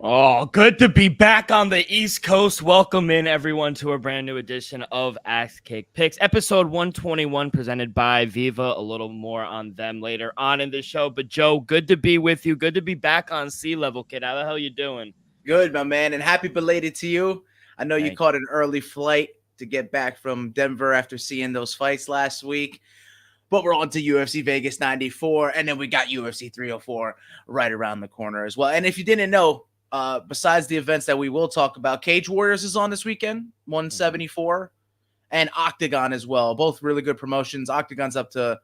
Oh, good to be back on the East Coast. Welcome in everyone to a brand new edition of Axe Cake Picks, episode 121, presented by Viva. A little more on them later on in the show. But Joe, good to be with you. Good to be back on Sea Level, kid. How the hell you doing? Good, my man, and happy belated to you. I know you Thank you. caught an early flight to get back from Denver after seeing those fights last week. But we're on to UFC Vegas 94, and then we got UFC 304 right around the corner as well. And if you didn't know, besides the events that we will talk about, Cage Warriors is on this weekend, 174, and Octagon as well. Both really good promotions. Octagon's up to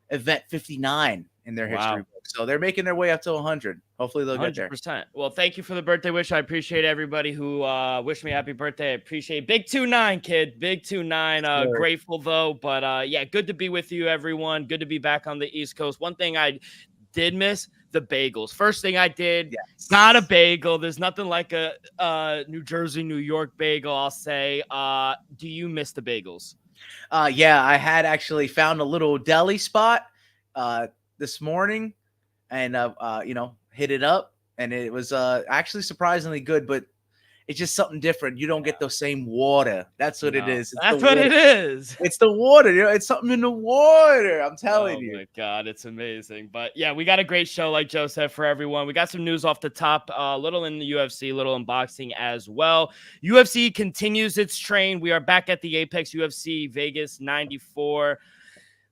event 59 in their history Wow. book. So they're making their way up to 100. Hopefully they'll get there. 100%. Well, thank you for the birthday wish. I appreciate everybody who wished me happy birthday. I appreciate Big 2-9, kid. Big 2-9. Grateful though, but yeah, good to be with you, everyone. Good to be back on the East Coast. One thing I did miss, the bagels. First thing I did, not a bagel. There's nothing like a New Jersey, New York bagel, I'll say. Do you miss the bagels? Yeah, I had actually found a little deli spot this morning and hit it up, and it was actually surprisingly good, but it's just something different. You don't get the same water. That's what it is. That's what it is. It's the water. It's something in the water. I'm telling you. Oh my God, it's amazing. But yeah, we got a great show, like Joe said, for everyone. We got some news off the top, a little in the UFC, a little in boxing as well. UFC continues its train. We are back at the Apex UFC Vegas 94.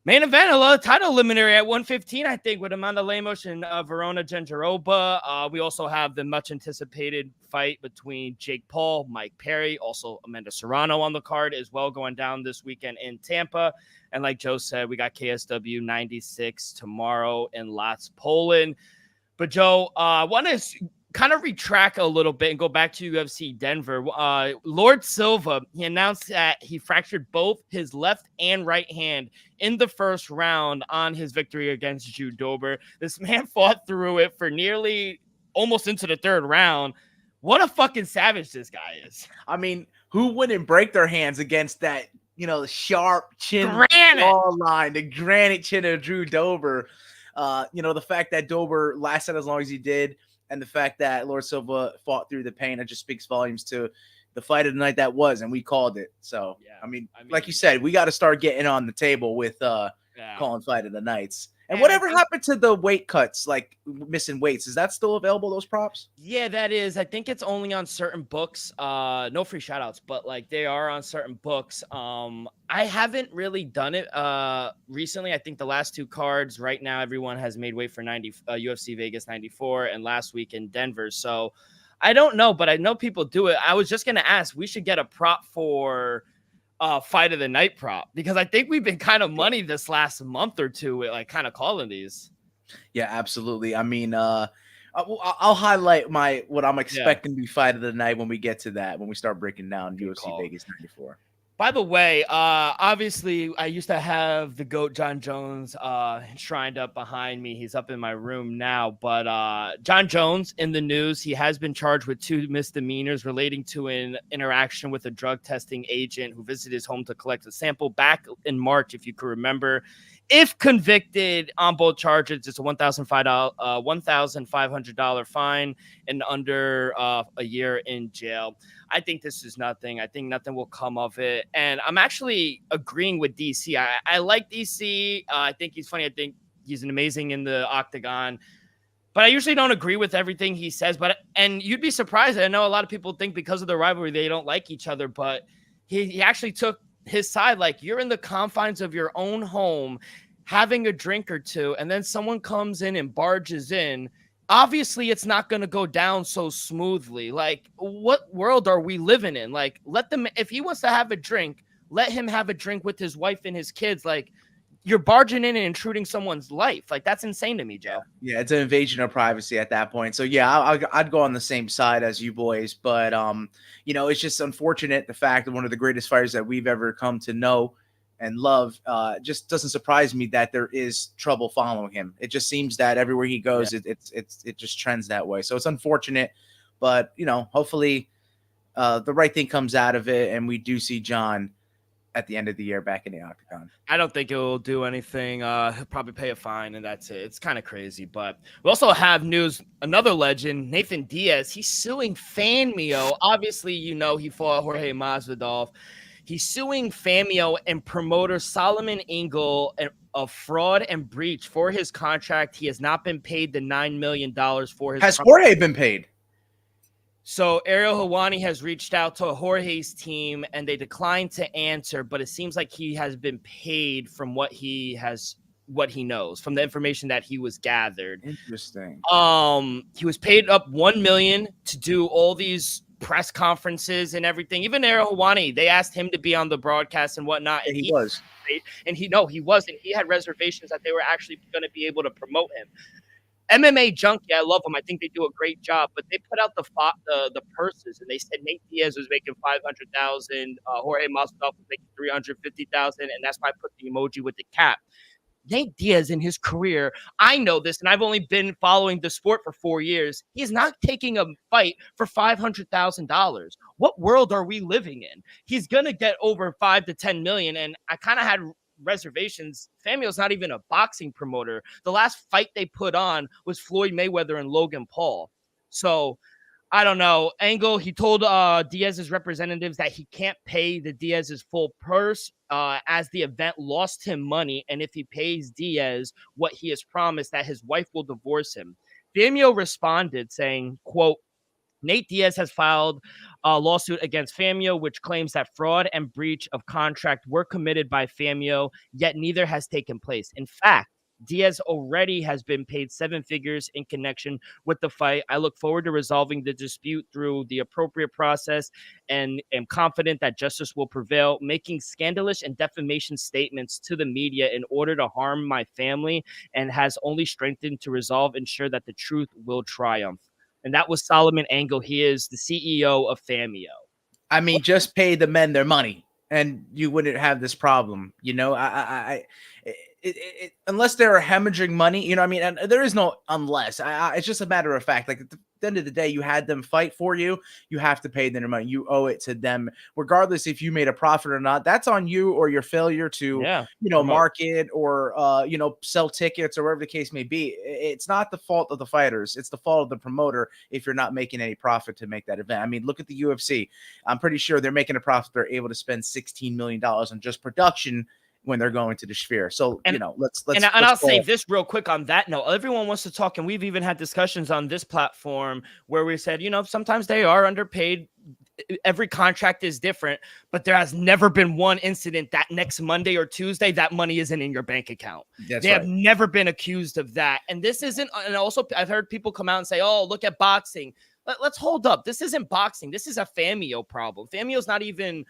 Main event, a lot of title eliminatory at 115, I think, with Amanda Lemos and Verona Genderoba. We also have the much anticipated fight between Jake Paul, Mike Perry, also Amanda Serrano on the card as well, going down this weekend in Tampa. And like Joe said, we got KSW 96 tomorrow in Lodz, Poland. But Joe, I want to kind of retract a little bit and go back to UFC Denver. Lord Silva, he announced that he fractured both his left and right hand in the first round on his victory against Drew Dober. This man fought through it for nearly almost into the third round. What a fucking savage this guy is. I mean, who wouldn't break their hands against that, the sharp chin line, the granite chin of Drew Dober? The fact that Dober lasted as long as he did, and the fact that Lord Silva fought through the pain, it just speaks volumes to the fight of the night that was, and we called it. So, yeah, I mean, like you said, we got to start getting on the table with calling fight of the nights. And whatever happened to the weight cuts, like missing weights? Is that still available, those props? Yeah, that is. I think it's only on certain books. No free shoutouts, but like they are on certain books. I haven't really done it recently. I think the last two cards right now, everyone has made way for UFC Vegas 94 and last week in Denver. So I don't know, but I know people do it. I was just going to ask, we should get a prop for fight of the night prop, because I think we've been kind of money this last month or two with like kind of calling these. Yeah, absolutely. I mean, I'll highlight what I'm expecting to be fight of the night when we get to that, when we start breaking down UFC Vegas 94. By the way, obviously, I used to have the GOAT John Jones enshrined up behind me. He's up in my room now. But John Jones in the news, he has been charged with 2 misdemeanors relating to an interaction with a drug testing agent who visited his home to collect a sample back in March, if you could remember. If convicted on both charges, it's a $1,500 fine and under a year in jail. I think this is nothing. I think nothing will come of it. And I'm actually agreeing with DC. I like DC. I think he's funny. I think he's amazing in the octagon. But I usually don't agree with everything he says. And you'd be surprised. I know a lot of people think because of the rivalry, they don't like each other. But he actually took his side. Like, you're in the confines of your own home, having a drink or two, and then someone comes in and barges in. Obviously, it's not going to go down so smoothly. Like, what world are we living in? Like, let them, if he wants to have a drink, let him have a drink with his wife and his kids. Like, you're barging in and intruding someone's life. Like, that's insane to me, Joe. Yeah, it's an invasion of privacy at that point. So, yeah, I'd go on the same side as you boys. But, it's just unfortunate, the fact that one of the greatest fighters that we've ever come to know and love, just doesn't surprise me that there is trouble following him. It just seems that everywhere he goes, it just trends that way. So it's unfortunate, but hopefully the right thing comes out of it, and we do see John at the end of the year back in the octagon. I don't think it will do anything. He'll probably pay a fine, and that's it. It's kind of crazy. But we also have news. Another legend, Nathan Diaz, he's suing Fanmio. Obviously, he fought Jorge Masvidal. He's suing Fanmio and promoter Solomon Engel of fraud and breach for his contract. He has not been paid the $9 million for his. Has Jorge been paid? So Ariel Helwani has reached out to Jorge's team and they declined to answer, but it seems like he has been paid from what he knows, from the information that he was gathered. Interesting. He was paid up $1 million to do all these press conferences and everything. Even Ariel Helwani, they asked him to be on the broadcast and whatnot. And he was. And he wasn't. He had reservations that they were actually going to be able to promote him. MMA Junkie, I love them. I think they do a great job, but they put out the purses and they said Nate Diaz was making $500,000, Jorge Masvidal was making $350,000, and that's why I put the emoji with the cap. Nate Diaz in his career, I know this, and I've only been following the sport for 4 years. He's not taking a fight for $500,000. What world are we living in? He's gonna get over 5 to 10 million, and I kind of had reservations. Fanmio's not even a boxing promoter. The last fight they put on was Floyd Mayweather and Logan Paul. So I don't know. Angle, he told Diaz's representatives that he can't pay the Diaz's full purse as the event lost him money. And if he pays Diaz what he has promised, that his wife will divorce him. Fanmio responded saying, quote, Nate Diaz has filed a lawsuit against Fanmio, which claims that fraud and breach of contract were committed by Fanmio, yet neither has taken place. In fact, Diaz already has been paid 7 figures in connection with the fight. I look forward to resolving the dispute through the appropriate process and am confident that justice will prevail. Making scandalous and defamation statements to the media in order to harm my family and has only strengthened to resolve, ensure that the truth will triumph. And that was Solomon Engel. He is the CEO of Fanmio. I mean, just pay the men their money and you wouldn't have this problem. Unless they're hemorrhaging money, I mean, and there is no unless. It's just a matter of fact. Like at the end of the day, you had them fight for you. You have to pay them their money. You owe it to them, regardless if you made a profit or not. That's on you or your failure to, market or sell tickets or whatever the case may be. It's not the fault of the fighters. It's the fault of the promoter if you're not making any profit to make that event. I mean, look at the UFC. I'm pretty sure they're making a profit. They're able to spend $16 million on just production when they're going to the Sphere. So, let's I'll say this real quick on that note. Everyone wants to talk, and we've even had discussions on this platform where we said, sometimes they are underpaid. Every contract is different, but there has never been one incident that next Monday or Tuesday, that money isn't in your bank account. They have never been accused of that. And this isn't, and also I've heard people come out and say, oh, look at boxing. Let's hold up. This isn't boxing. This is a Fanmio problem. Fanmio's not even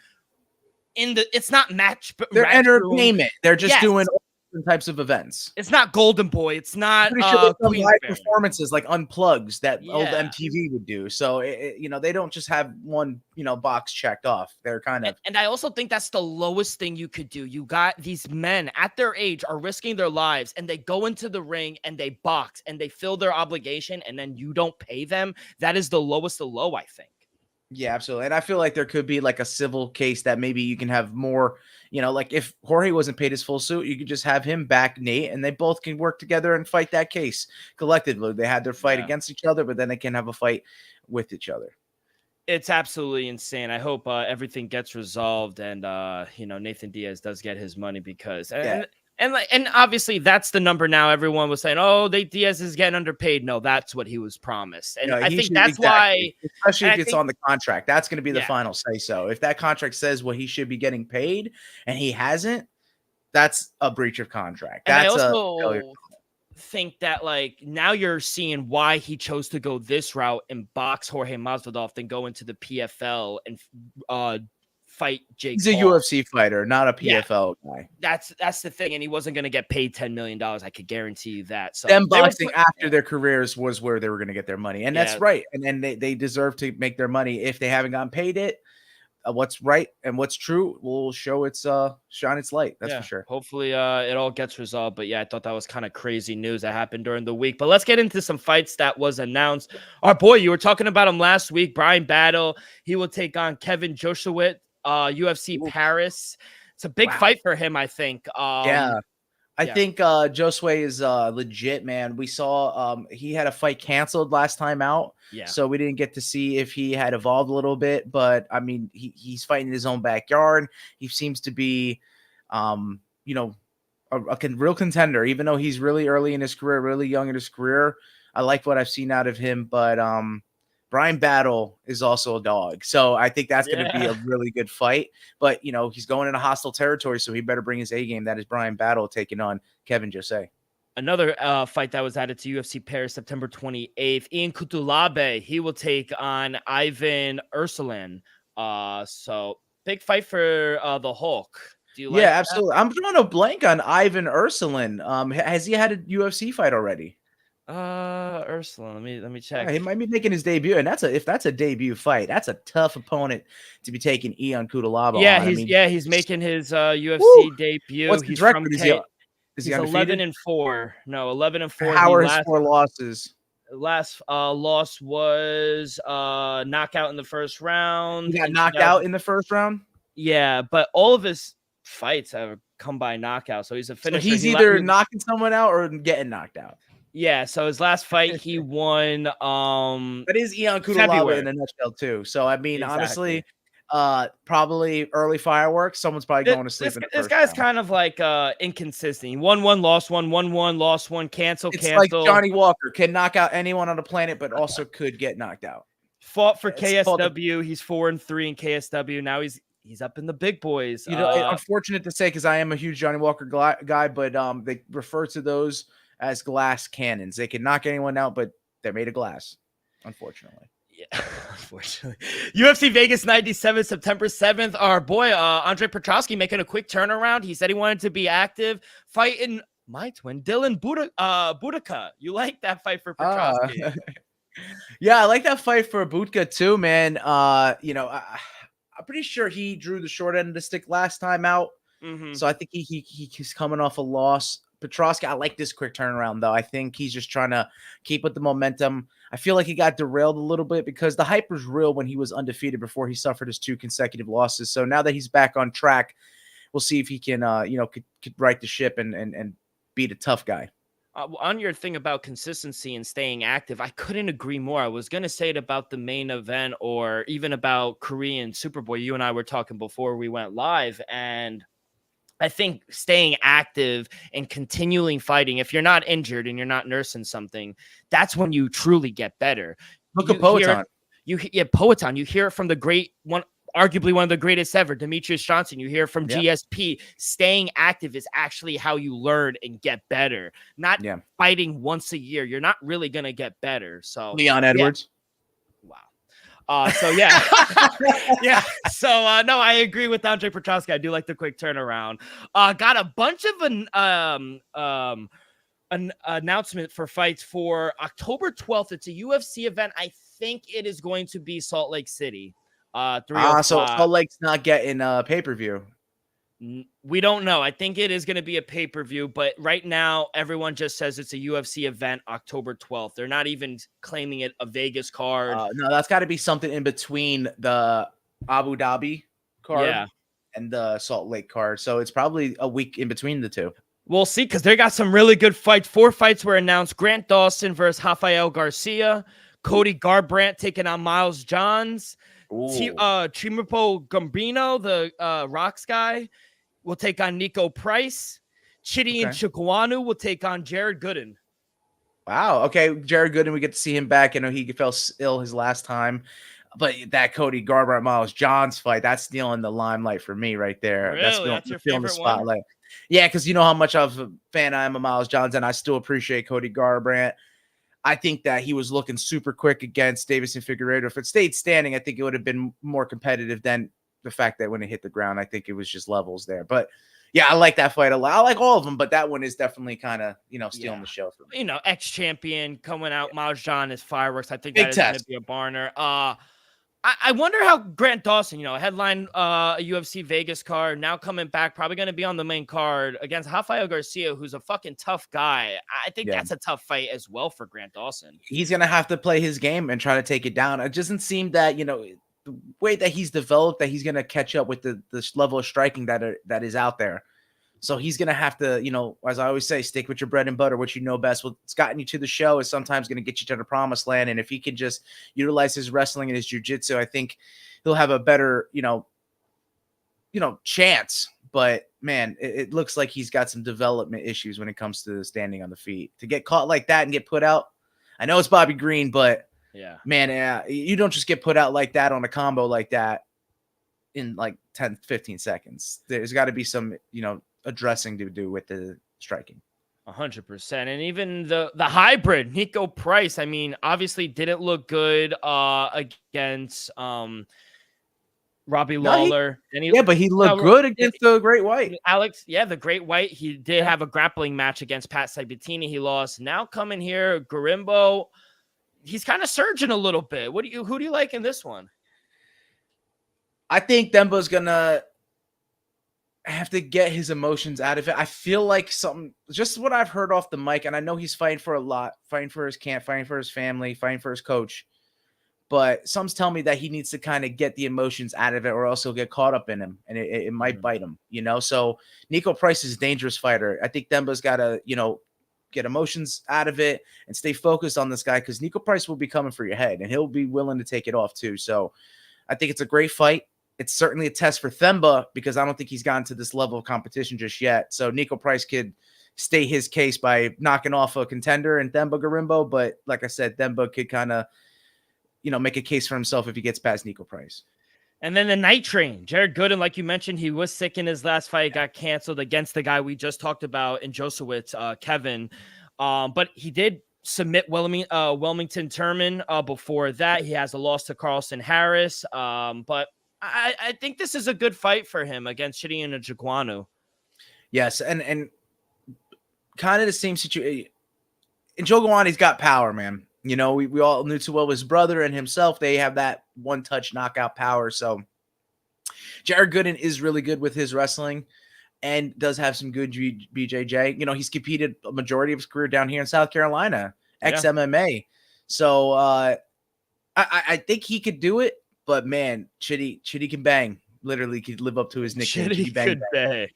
it's not match, but they're entertainment. They're just doing all different types of events. It's not Golden Boy. It's not live performances like Unplugs that old MTV would do. So they don't just have one box checked off. They're kind of. And I also think that's the lowest thing you could do. You got these men at their age are risking their lives, and they go into the ring and they box and they fill their obligation, and then you don't pay them. That is the lowest of low, I think. Yeah, absolutely. And I feel like there could be like a civil case that maybe you can have more, like if Jorge wasn't paid his full suit, you could just have him back Nate and they both can work together and fight that case collectively. They had their fight against each other, but then they can have a fight with each other. It's absolutely insane. I hope everything gets resolved and, Nathan Diaz does get his money because And obviously that's the number now. Everyone was saying, "Oh, Diaz is getting underpaid." No, that's what he was promised, and I think that's why, especially if it's on the contract, that's going to be the final say. So if that contract says what he should be getting paid and he hasn't, that's a breach of contract. That's I also think that now you're seeing why he chose to go this route and box Jorge Masvidal than go into the PFL and fight Jake He's Paul. A UFC fighter, not a PFL guy. That's the thing, and he wasn't going to get paid $10 million. I could guarantee you that. So them boxing after their careers was where they were going to get their money, and that's right. And then they deserve to make their money if they haven't gotten paid it. What's right and what's true will show its shine its light. That's for sure. Hopefully, it all gets resolved. But I thought that was kind of crazy news that happened during the week. But let's get into some fights that was announced. Our boy, you were talking about him last week, Brian Battle. He will take on Kevin Joshua. UFC Paris. It's a big fight for him, I think. I think Josue is legit, man. We saw he had a fight canceled last time out. Yeah. So we didn't get to see if he had evolved a little bit. But I mean, he's fighting in his own backyard. He seems to be, you know, a real contender, even though he's really early in his career, really young in his career. I like what I've seen out of him. But Brian Battle is also a dog. So I think that's going to be a really good fight. But, you know, he's going into hostile territory, so he better bring his A game. That is Brian Battle taking on Kevin Jose. Another fight that was added to UFC Paris September 28th. Ian Kutulabe, he will take on Ivan Ursulan. So big fight for the Hulk. Do you like that? Absolutely. I'm drawing a blank on Ivan Ursulan. Has he had a UFC fight already? Ursulan, let me check. Yeah, he might be making his debut, and if that's a debut fight, that's a tough opponent to be taking Ian Kutulabe. Yeah, on. He's making his UFC debut. What's he's the record? He's 11-4. No, 11-4. How are his 4 losses? Last loss was knockout in the first round. He got knocked out in the first round? Yeah, but all of his fights have come by knockout, so he's a finisher. So he's either knocking someone out or getting knocked out. Yeah, so his last fight he won that is Ian Kutulabe in a nutshell too. So I mean, honestly, probably early fireworks. Someone's probably going to sleep. This guy's kind of like inconsistent. He won one, lost one, won one, lost one, cancel. It's like Johnny Walker can knock out anyone on the planet, but also could get knocked out. Fought for KSW. He's 4-3 in KSW. Now he's up in the big boys. You know, unfortunate to say because I am a huge Johnny Walker guy, but they refer to those as glass cannons. They can knock anyone out, but they're made of glass, unfortunately. Yeah, unfortunately. UFC Vegas 97, September 7th. Our boy, Andre Petroski, making a quick turnaround. He said he wanted to be active, fighting my twin, Dylan Budaka. You like that fight for Petroski? Yeah, I like that fight for Budka too, man. You know, I'm pretty sure he drew the short end of the stick last time out. Mm-hmm. So I think he's coming off a loss. Petroski, I like this quick turnaround, though. I think he's just trying to keep with the momentum. I feel like he got derailed a little bit because the hype was real when he was undefeated before he suffered his 2 consecutive losses. So now that he's back on track, we'll see if he can, could right the ship and beat a tough guy. On your thing about consistency and staying active, I couldn't agree more. I was going to say it about the main event or even about Korean Superboy. You and I were talking before we went live, and I think staying active and continually fighting, if you're not injured and you're not nursing something, that's when you truly get better. Look at Poatan. Poatan. You hear it from the great one, arguably one of the greatest ever, Demetrius Johnson. You hear from GSP. Staying active is actually how you learn and get better. Not fighting once a year. You're not really going to get better. So Leon Edwards. Wow. So yeah. So no, I agree with Andre Petroski. I do like the quick turnaround. Got a bunch of an announcement for fights for October 12th. It's a UFC event. I think it is going to be Salt Lake City. So Salt Lake's not getting pay-per-view. We don't know. I think it is going to be a pay-per-view, but right now everyone just says it's a UFC event October 12th. They're not even claiming it a Vegas card. No, that's got to be something in between the Abu Dhabi card and the Salt Lake card. So it's probably a week in between the two. We'll see, because they got some really good fights. 4 fights were announced. Grant Dawson versus Rafael Garcia. Cody Garbrandt taking on Miles Johns. Chimipo Gambino, the Rocks guy, will take on Nico Price. Chidi and Chukwuanu will take on Jared Gooden. Wow. Okay. Jared Gooden, we get to see him back. I know he fell ill his last time, but that Cody Garbrandt Miles Johns fight, that's stealing the limelight for me right there. Really? That's your favorite spotlight. One? Yeah, because you know how much of a fan I am of Miles Johns, and I still appreciate Cody Garbrandt. I think that he was looking super quick against Davison Figueiredo. If it stayed standing, I think it would have been more competitive than the fact that when it hit the ground, I think it was just levels there. But yeah, I like that fight a lot. I like all of them, but that one is definitely kind of, stealing the show for me. Ex-champion coming out, Miles John is fireworks. I think that is going to be a barner. I wonder how Grant Dawson, headline a UFC Vegas card, now coming back, probably going to be on the main card against Rafael Garcia, who's a fucking tough guy. I think that's a tough fight as well for Grant Dawson. He's going to have to play his game and try to take it down. It doesn't seem that, the way that he's developed, that he's gonna catch up with this level of striking that is out there. So he's gonna have to, as I always say, stick with your bread and butter, what you know best. What's gotten you to the show is sometimes gonna get you to the promised land. And if he can just utilize his wrestling and his jiu-jitsu, I think he'll have a better, chance. But man, it looks like he's got some development issues when it comes to standing on the feet. To get caught like that and get put out, I know it's Bobby Green, but yeah, man, you don't just get put out like that on a combo like that in like 10, 15 seconds. There's got to be some, addressing to do with the striking. 100%. And even the hybrid, Nico Price, I mean, obviously didn't look good against Robbie Lawler. But he looked good against the Great White. Alex, the Great White. He did have a grappling match against Pat Sabatini. He lost. Now coming here, Garimbo, he's kind of surging a little bit. Who do you like in this one? I think Dembo's gonna have to get his emotions out of it. I feel like just what I've heard off the mic, and I know he's fighting for a lot, fighting for his camp, fighting for his family, fighting for his coach. But some tell me that he needs to kind of get the emotions out of it, or else he'll get caught up in him, and it might bite him, So Nico Price is a dangerous fighter. I think Dembo's got to, get emotions out of it and stay focused on this guy, because Nico Price will be coming for your head, and he'll be willing to take it off too. So I think it's a great fight. It's certainly a test for Themba, because I don't think he's gotten to this level of competition just yet. So Nico Price could stay his case by knocking off a contender in Themba Garimbo. But like I said, Themba could kind of, make a case for himself if he gets past Nico Price. And then the Night Train, Jared Gooden, like you mentioned, he was sick in his last fight, got canceled against the guy we just talked about in Josewitz, Kevin. But he did submit Wilmington Turman before that. He has a loss to Carlson Harris. But I think this is a good fight for him against Shidian Njokuanu. Yes, and kind of the same situation. Njokuanu's got power, man. We all knew too well his brother and himself. They have that one-touch knockout power. So Jared Gooden is really good with his wrestling and does have some good BJJ. He's competed a majority of his career down here in South Carolina, ex-MMA. So I think he could do it. But man, Chitty can bang. Literally could live up to his nickname. Chitty could bang.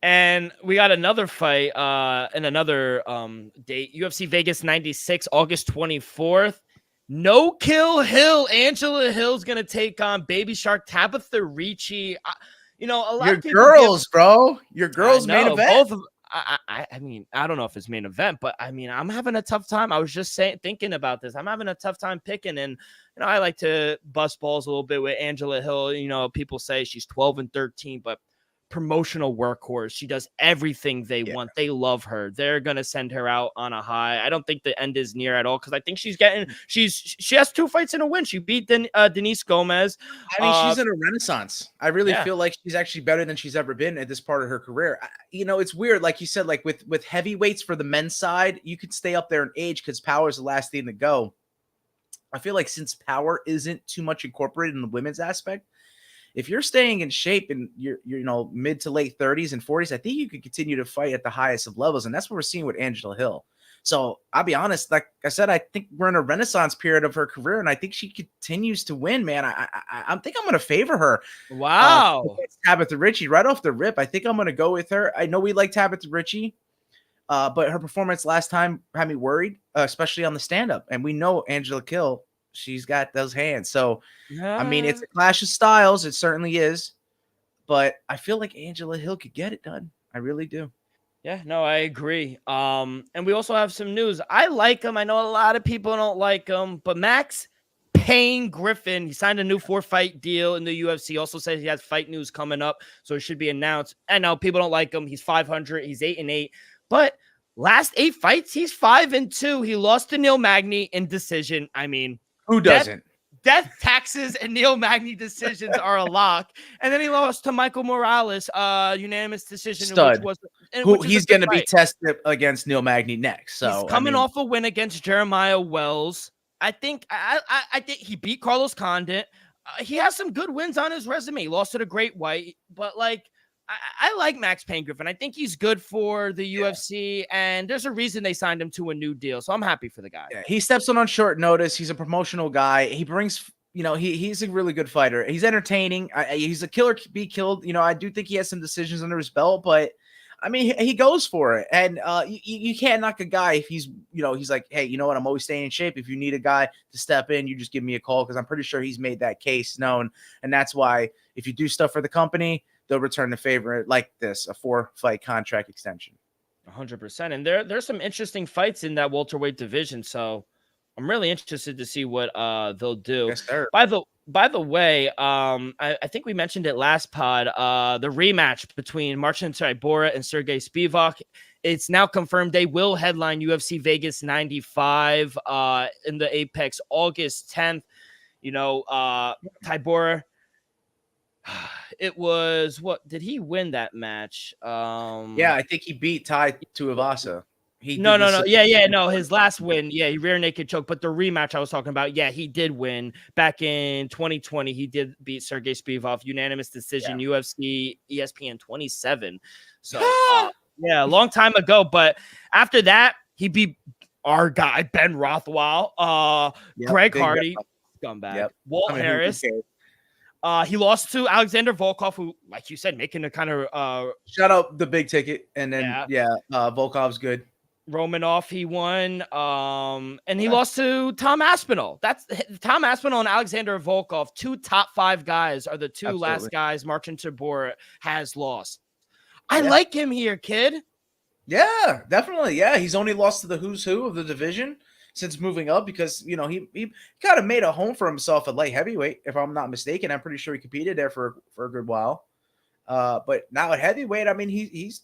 And we got another fight and another date. UFC Vegas 96, August 24th. No Kill Hill. Angela Hill's going to take on Baby Shark Tabitha Ricci. A lot Your of people girls, bro. Your girls main event. I mean, I don't know if it's main event, but I mean, I'm having a tough time. I was just thinking about this. I'm having a tough time picking, and I like to bust balls a little bit with Angela Hill. People say she's 12-13, but promotional workhorse. She does everything they want. They love her. They're gonna send her out on a high. I don't think the end is near at all, because I think she has 2 fights in a win. She beat Denise Gomez. I mean, she's in a renaissance. I really feel like she's actually better than she's ever been at this part of her career. It's weird, like you said, like with heavyweights for the men's side, you could stay up there in age because power is the last thing to go. I feel like since power isn't too much incorporated in the women's aspect, if you're staying in shape and you're mid to late 30s and 40s, I think you could continue to fight at the highest of levels. And that's what we're seeing with Angela Hill. So I'll be honest, like I said, I think we're in a renaissance period of her career, and I think she continues to win, man. I think I'm going to favor her. Wow. Tabitha Ricci right off the rip. I think I'm going to go with her. I know we like Tabitha Ricci, but her performance last time had me worried, especially on the stand-up. And we know Angela Hill, she's got those hands. So, I mean, it's a clash of styles. It certainly is. But I feel like Angela Hill could get it done. I really do. Yeah, no, I agree. And we also have some news. I like him. I know a lot of people don't like him. But Max Payne Griffin, he signed a new 4-fight deal in the UFC. Also says he has fight news coming up, so it should be announced. I know people don't like him. He's 500. He's 8-8. But last 8 fights, he's 5-2. He lost to Neil Magny in decision. I mean, who doesn't? Death, taxes, and Neil Magny decisions are a lock. And then he lost to Michael Morales, unanimous decision. Stud. He's going to be tested against Neil Magny next. So he's coming off a win against Jeremiah Wells. I think he beat Carlos Condit. He has some good wins on his resume. He lost to the Great White, but I like Max Payne Griffin. I think he's good for the UFC, and there's a reason they signed him to a new deal. So I'm happy for the guy. Yeah, he steps on short notice. He's a promotional guy. He brings he's a really good fighter. He's entertaining. He's a killer be killed. I do think he has some decisions under his belt, but I mean, he goes for it. And you can't knock a guy if he's like, hey, you know what? I'm always staying in shape. If you need a guy to step in, you just give me a call, because I'm pretty sure he's made that case known. And that's why if you do stuff for the company, they'll return the favor like this, a 4-fight contract extension. 100%. And there's some interesting fights in that welterweight division. So I'm really interested to see what they'll do. Yes, sir. By the way, I think we mentioned it last pod. The rematch between Marcin Tybura and Sergey Spivak, it's now confirmed they will headline UFC Vegas 95 in the Apex August 10th. Tybura. It was what did he win that match? Yeah, I think he beat Tai Tuivasa. No. His last win, he rear naked choke. But the rematch I was talking about, he did win back in 2020. He did beat Sergey Spivak, unanimous decision, UFC ESPN 27. So a long time ago. But after that, he beat our guy Ben Rothwell, Greg Hardy, scumbag, Walt Harris. He lost to Alexander Volkov, who, like you said, making a kind of shout out the big ticket, and then Volkov's good. Romanov, he won, and he lost to Tom Aspinall. That's Tom Aspinall and Alexander Volkov, 2 top 5 guys, are the 2 last guys Marcin Tybura has lost. I like him here, kid. Yeah, definitely. Yeah, he's only lost to the who's who of the division since moving up, because he kind of made a home for himself at light heavyweight, if I'm not mistaken. I'm pretty sure he competed there for a good while. But now at heavyweight, I mean, he's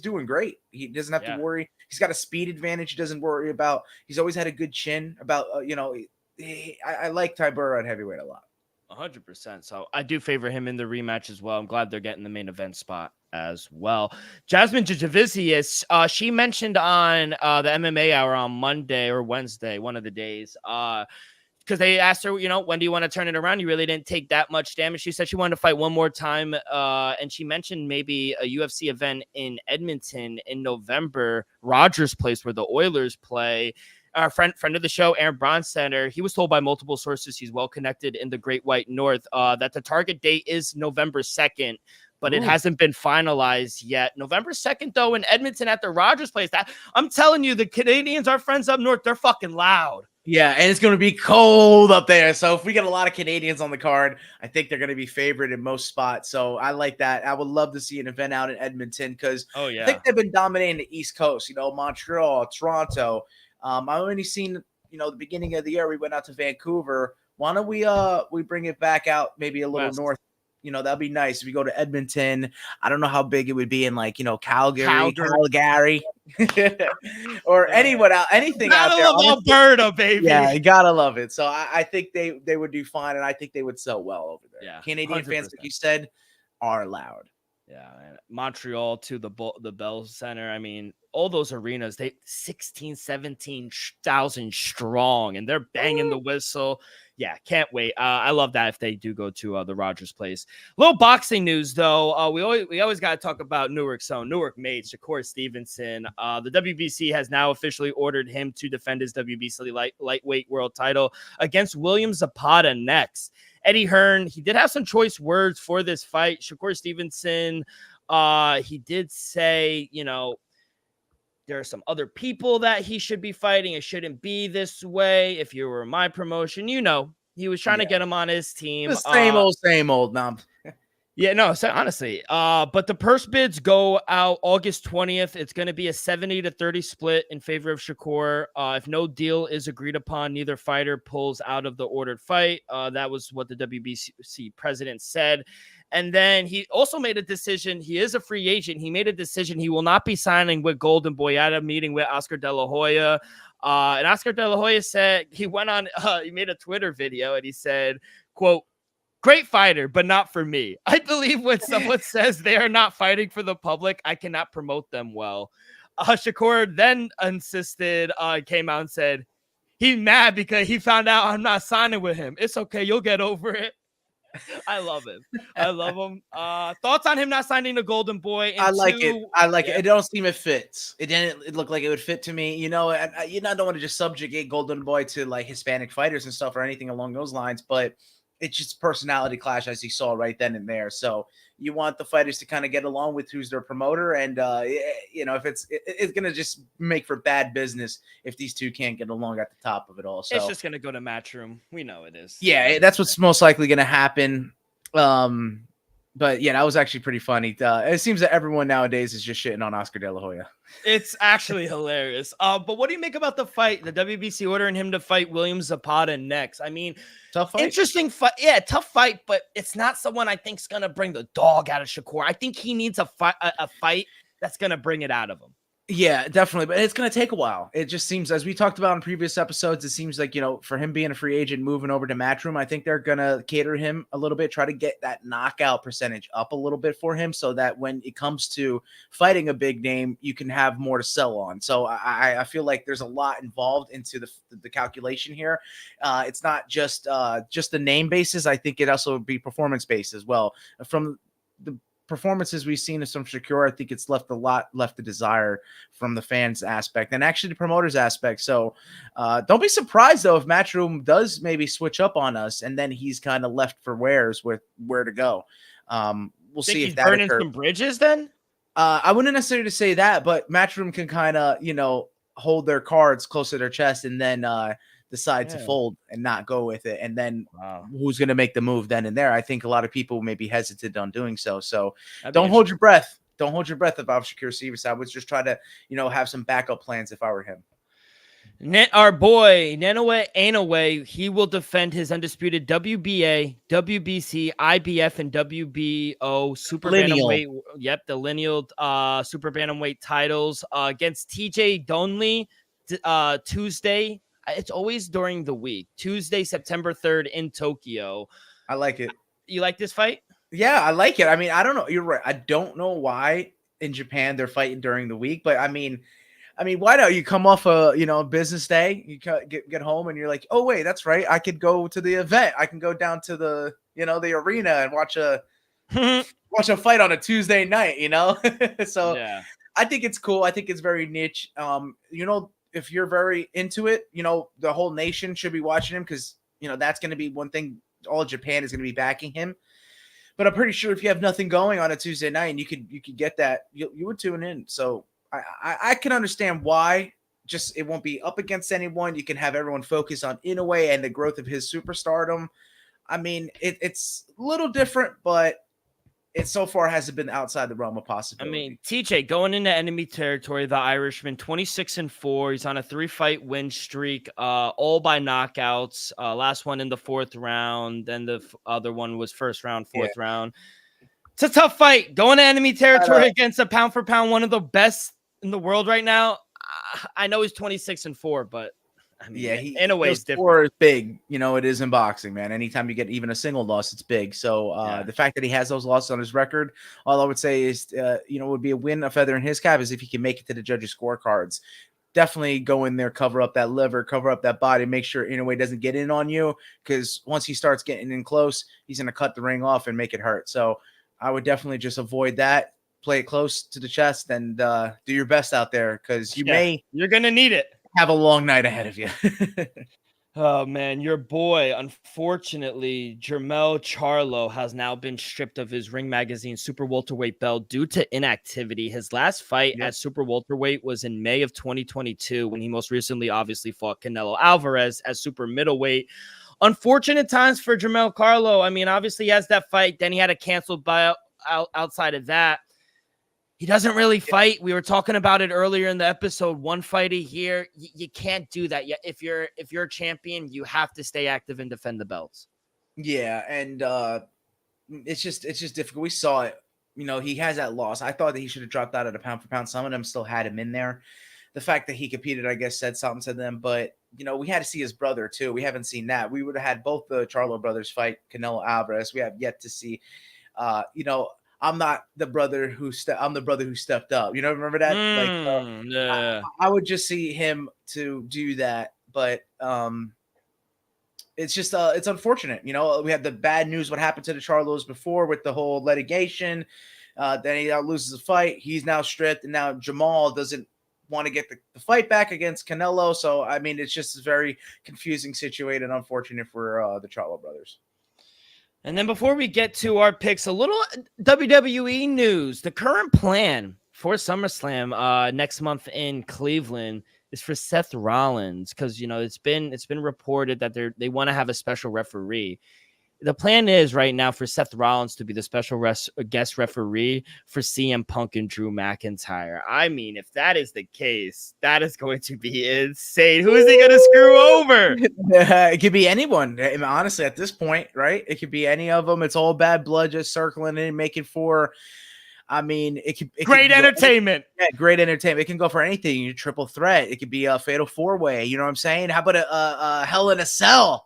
doing great. He doesn't have to worry. He's got a speed advantage. He doesn't worry about. He's always had a good chin. I like Tybura at heavyweight a lot. 100%. So I do favor him in the rematch as well. I'm glad they're getting the main event spot as well. Jasmine Jasudavicius, she mentioned on the MMA Hour on Monday or Wednesday, one of the days, because they asked her, when do you want to turn it around? You really didn't take that much damage. She said she wanted to fight one more time. And she mentioned maybe a UFC event in Edmonton in November, Rogers Place, where the Oilers play. Our friend of the show, Aaron Bronstetter, he was told by multiple sources, he's well connected in the Great White North, that the target date is November 2nd, but it hasn't been finalized yet. November 2nd, though, in Edmonton at the Rogers Place. I'm telling you, the Canadians, our friends up north, they're fucking loud. Yeah, and it's going to be cold up there. So if we get a lot of Canadians on the card, I think they're going to be favored in most spots. So I like that. I would love to see an event out in Edmonton, because I think they've been dominating the East Coast, Montreal, Toronto. I've only seen, the beginning of the year, we went out to Vancouver. Why don't we bring it back out maybe a little north? That'd be nice if we go to Edmonton. I don't know how big it would be in Calgary, or anyone out, anything out there. Alberta, baby. Yeah, you gotta love it. So I think they would do fine, and I think they would sell well over there. Yeah, Canadian 100%. Fans, like you said, are loud. Yeah, Montreal to the Bell Center. I mean, all those arenas, they 17,000 strong, and they're banging the whistle. Yeah, can't wait. I love that if they do go to the Rogers Place. Little boxing news, though. We always got to talk about Newark's own Newark mate, Shakur Stevenson. The WBC has now officially ordered him to defend his WBC lightweight world title against William Zapata next. Eddie Hearn, he did have some choice words for this fight. Shakur Stevenson, he did say, there are some other people that he should be fighting. It shouldn't be this way. If you were my promotion, he was trying to get him on his team. The same old numb. Yeah, no, so honestly, but the purse bids go out August 20th. It's going to be a 70-30 split in favor of Shakur. If no deal is agreed upon, neither fighter pulls out of the ordered fight. That was what the WBC president said. And then he also made a decision. He is a free agent. He made a decision. He will not be signing with Golden Boy at a meeting with Oscar De La Hoya. And Oscar De La Hoya said, he went on, he made a Twitter video and he said, quote, "Great fighter, but not for me. I believe when someone says they are not fighting for the public, I cannot promote them well." Shakur then insisted, came out and said, he's mad because he found out I'm not signing with him. It's okay. You'll get over it. I love him. I love him. Thoughts on him not signing the Golden Boy? I like it. I like it. It don't seem it fits. It didn't it look like it would fit to me. You know, you know, I don't want to just subjugate Golden Boy to like Hispanic fighters and stuff or anything along those lines, but it's just personality clash as you saw right then and there. So you want the fighters to kind of get along with who's their promoter, and you know, if it's gonna just make for bad business if these two can't get along at the top of it all. So it's just gonna go to Matchroom. We know it is. Yeah, that's what's most likely gonna happen. But yeah, that was actually pretty funny. It seems that everyone nowadays is just shitting on Oscar De La Hoya. It's actually hilarious. But what do you make about the fight? The WBC ordering him to fight William Zapata next. I mean, tough fight. Interesting fight. Yeah, tough fight, but it's not someone I think's gonna bring the dog out of Shakur. I think he needs a fight that's gonna bring it out of him. Yeah, definitely. But it's going to take a while. It just seems, as we talked about in previous episodes, it seems like, you know, for him being a free agent, moving over to Matchroom, I think they're going to cater him a little bit, try to get that knockout percentage up a little bit for him so that when it comes to fighting a big name, you can have more to sell on. So I feel like there's a lot involved into the calculation here. It's not just the name basis. I think it also would be performance based as well. From the performances we've seen of some Shakur, I think it's left a lot to desire from the fans aspect and actually the promoters aspect. So don't be surprised though if Matchroom does maybe switch up on us and then he's kind of left for where to go. We'll see if that burning some bridges then. I wouldn't necessarily say that, but Matchroom can kind of, you know, hold their cards close to their chest and then decide to fold and not go with it. And then who's going to make the move then and there? I think a lot of people may be hesitant on doing so. So don't hold your breath. Don't hold your breath if I was Shakur Stevenson. I would just try to, you know, have some backup plans if I were him. Our boy, Naoya Inoue, he will defend his undisputed WBA, WBC, IBF, and WBO super bantamweight. Yep, the lineal super bantamweight titles against TJ Donley Tuesday. It's always during the week. Tuesday, September 3rd in Tokyo. I like it. You like this fight? Yeah, I like it. I mean, I don't know. You're right. I don't know why in Japan they're fighting during the week, but I mean, why not? You come off a, you know, business day, you get home and you're like, oh wait, that's right. I could go to the event. I can go down to the, you know, the arena and watch a fight on a Tuesday night, you know? So yeah. I think it's cool. I think it's very niche. You know, if you're very into it, you know, the whole nation should be watching him because, you know, that's going to be one thing. All Japan is going to be backing him. But I'm pretty sure if you have nothing going on a Tuesday night and you could get that, you would tune in. So I can understand why. Just it won't be up against anyone. You can have everyone focus on Inoue and the growth of his superstardom. I mean, it's a little different, but it so far hasn't been outside the realm of possibility. I mean, TJ going into enemy territory, the Irishman, 26-4. He's on a 3-fight win streak, all by knockouts. Last one in the 4th round. Then the other one was first round, 4th round. It's a tough fight. Going to enemy territory against a pound for pound, one of the best in the world right now. I know he's 26-4, but I mean, in a way, it's different. 4 is big. You know, it is in boxing, man. Anytime you get even a single loss, it's big. So the fact that he has those losses on his record, all I would say is, you know, would be a win, a feather in his cap, is if he can make it to the judges' scorecards. Definitely go in there, cover up that liver, cover up that body, make sure Inoue doesn't get in on you, because once he starts getting in close, he's going to cut the ring off and make it hurt. So I would definitely just avoid that. Play it close to the chest and do your best out there, because you're going to need it. Have a long night ahead of you. Oh man, your boy, unfortunately, Jermell Charlo has now been stripped of his Ring Magazine Super Welterweight belt due to inactivity. His last fight at Super Welterweight was in May of 2022, when he most recently obviously fought Canelo Alvarez at Super Middleweight. Unfortunate times for Jermell Charlo. I mean, obviously he has that fight, then he had a canceled buyout outside of that. He doesn't really fight. We were talking about it earlier in the episode. One fight a year. You can't do that. If you're a champion, you have to stay active and defend the belts. Yeah, and it's just difficult. We saw it. You know, he has that loss. I thought that he should have dropped out at a pound for pound. Some of them still had him in there. The fact that he competed, I guess, said something to them. But, you know, we had to see his brother, too. We haven't seen that. We would have had both the Charlo brothers fight Canelo Alvarez. We have yet to see, you know, I'm the brother who stepped up. You know, remember that? I would just see him to do that. But it's just it's unfortunate. You know, we had the bad news what happened to the Charlos before with the whole litigation. Then he loses the fight. He's now stripped, and now Jamal doesn't want to get the fight back against Canelo. So I mean, it's just a very confusing situation and unfortunate for the Charlo brothers. And then before we get to our picks, a little WWE news. The current plan for SummerSlam next month in Cleveland is for Seth Rollins, because it's been reported that they want to have a special referee. The plan is right now for Seth Rollins to be the special guest referee for CM Punk and Drew McIntyre. I mean, if that is the case, that is going to be insane. Who is he going to screw over? It could be anyone. I mean, honestly, at this point, right? It could be any of them. It's all bad blood just circling in, making for. I mean, it great entertainment. Yeah, great entertainment. It can go for anything. Triple threat. It could be a fatal 4-way. You know what I'm saying? How about a Hell in a Cell?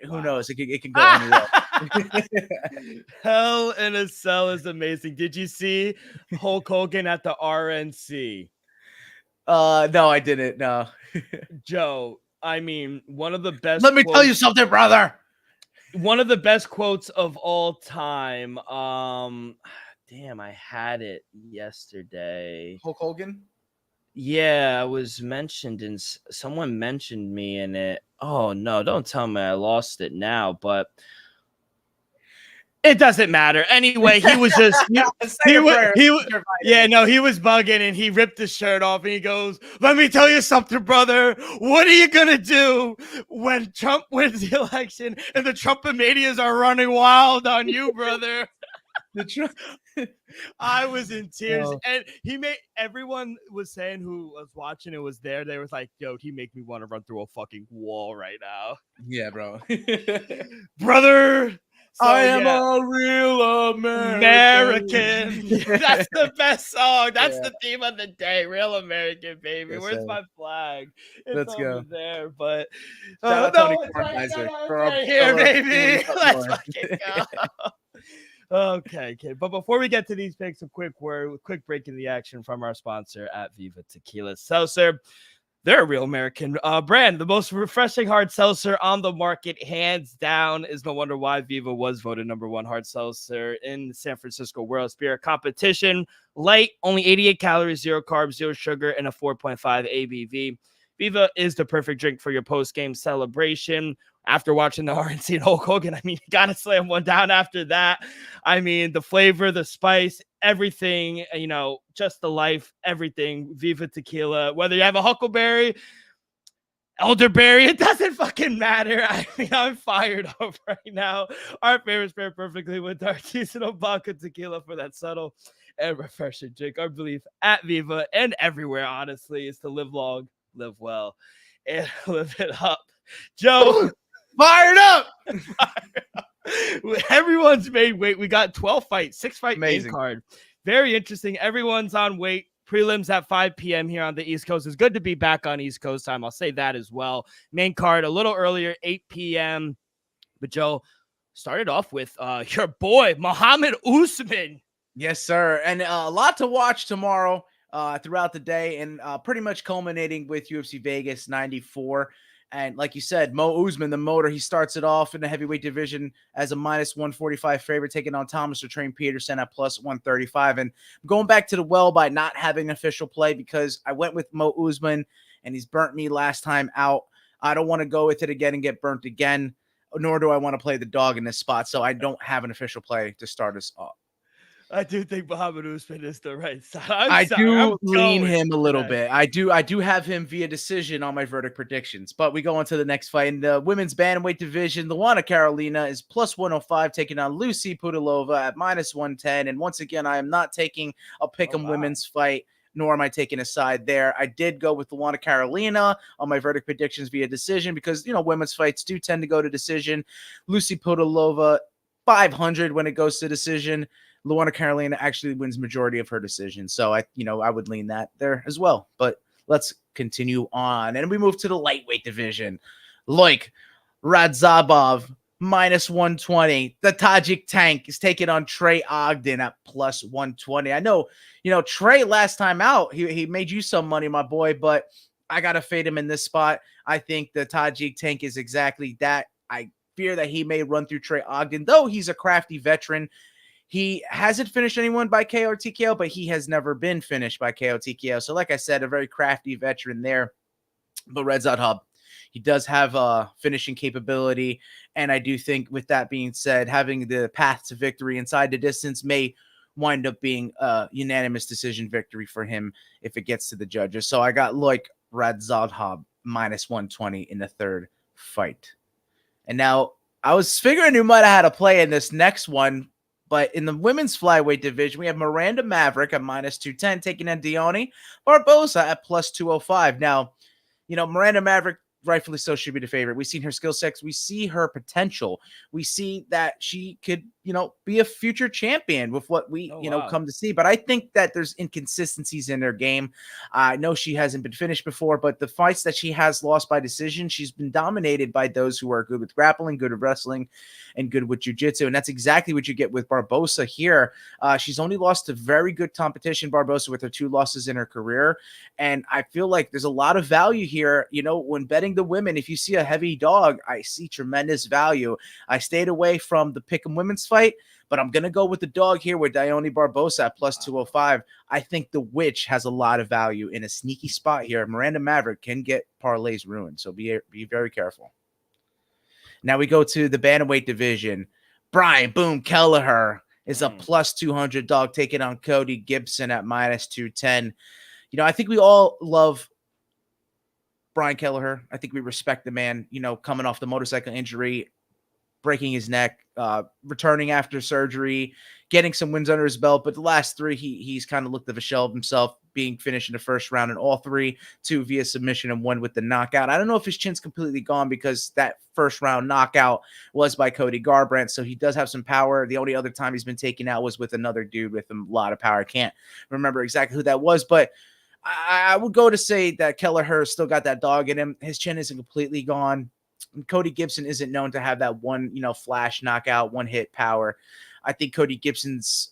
Who knows? It can go anywhere. Hell in a Cell is amazing. Did you see Hulk Hogan at the RNC? No, I didn't. No. Joe, I mean, one of the best. Let me tell you something, brother. One of the best quotes of all time. Damn, I had it yesterday. Hulk Hogan? Yeah, it was mentioned in someone mentioned me in it. Oh no, don't tell me I lost it now, but it doesn't matter. Anyway, he was just he was bugging, and he ripped his shirt off and he goes, "Let me tell you something, brother. What are you gonna do when Trump wins the election and the Trumpomanias are running wild on you, brother?" I was in tears, and everyone was saying who was watching it was there. They was like, "Yo, he make me want to run through a fucking wall right now." Yeah, bro. Brother, so, I am a real American. That's the best song. That's the theme of the day. Real American, baby. Where's my flag? It's Let's go there, but shout out Tony Kornheiser right here, baby. Let's fucking go. Okay. But before we get to these picks, a quick break in the action from our sponsor at Viva Tequila Seltzer. They're a real American brand. The most refreshing hard seltzer on the market, hands down. Is no wonder why Viva was voted #1 hard seltzer in the San Francisco World Spirit Competition. Light, only 88 calories, 0 carbs, 0 sugar, and a 4.5 ABV. Viva is the perfect drink for your post-game celebration. After watching the RNC and Hulk Hogan, I mean, you got to slam one down after that. I mean, the flavor, the spice, everything, just the life, everything. Viva Tequila. Whether you have a huckleberry, elderberry, it doesn't fucking matter. I mean, I'm fired up right now. Our favorites pair perfectly with our seasonal vodka tequila for that subtle and refreshing drink. Our belief at Viva and everywhere, honestly, is to live long, live well, and live it up. Joe, fired up. Everyone's made weight. We got 12 fights, 6-fight main Amazing card. Very interesting. Everyone's on weight. Prelims at 5 p.m. here on the East Coast. It's good to be back on East Coast time. I'll say that as well. Main card a little earlier, 8 p.m. But Joe, started off with your boy, Muhammad Usman. Yes, sir. And a lot to watch tomorrow throughout the day, and pretty much culminating with UFC Vegas 94. And like you said, Mo Usman, the motor, he starts it off in the heavyweight division as a -145 favorite, taking on Thomas the Train Peterson at +135. And I'm going back to the well by not having official play because I went with Mo Usman and he's burnt me last time out. I don't want to go with it again and get burnt again, nor do I want to play the dog in this spot. So I don't have an official play to start us off. I do think Muhammad Usman is the right side. I do lean him a little bit. I do have him via decision on my verdict predictions. But we go on to the next fight in the women's bantamweight division. Luana Carolina is +105, taking on Lucy Pudilova at -110. And once again, I am not taking a pick'em women's fight, nor am I taking a side there. I did go with Luana Carolina on my verdict predictions via decision because women's fights do tend to go to decision. Lucy Pudilova 500 when it goes to decision. Luana Carolina actually wins majority of her decisions. So I would lean that there as well. But let's continue on. And we move to the lightweight division. Like Radzhabov, -120. The Tajik Tank is taking on Trey Ogden at +120. I know, Trey last time out, he made you some money, my boy, but I got to fade him in this spot. I think the Tajik tank is exactly that. I fear that he may run through Trey Ogden, though he's a crafty veteran. He hasn't finished anyone by KO or TKO, but he has never been finished by KO TKO. So like I said, a very crafty veteran there. But Reza Hub, he does have finishing capability. And I do think with that being said, having the path to victory inside the distance may wind up being a unanimous decision victory for him if it gets to the judges. So I got Loic Radzadhab minus 120 in the third fight. And now I was figuring you might have had a play in this next one, but in the women's flyweight division, we have Miranda Maverick at minus 210 taking on Deonna Barbosa at plus 205. Now, Miranda Maverick, rightfully so, should be the favorite. We've seen her skill sets. We see her potential. We see that she could, be a future champion with what we, come to see. But I think that there's inconsistencies in her game. I know she hasn't been finished before, but the fights that she has lost by decision, she's been dominated by those who are good with grappling, good at wrestling, and good with jiu-jitsu. And that's exactly what you get with Barbosa here. She's only lost to very good competition, Barbosa, with her 2 losses in her career. And I feel like there's a lot of value here. When betting the women, if you see a heavy dog, I see tremendous value. I stayed away from the pick'em women's fight, but I'm going to go with the dog here with Deonna Barbosa at plus 205. I think the witch has a lot of value in a sneaky spot here. Miranda Maverick can get parlays ruined, so be very careful. Now we go to the bantamweight division. Brian Boom Kelleher is a plus 200 dog taking on Cody Gibson at minus 210. I think we all love Brian Kelleher. I think we respect the man, coming off the motorcycle injury, breaking his neck, returning after surgery, getting some wins under his belt. But the last 3, he's kind of looked of a shell of himself, being finished in the first round in all 3, 2 via submission and 1 with the knockout. I don't know if his chin's completely gone because that first round knockout was by Cody Garbrandt, so he does have some power. The only other time he's been taken out was with another dude with a lot of power. I can't remember exactly who that was, but I would go to say that Kelleher still got that dog in him. His chin isn't completely gone. Cody Gibson isn't known to have that one, flash knockout, one hit power. I think Cody Gibson's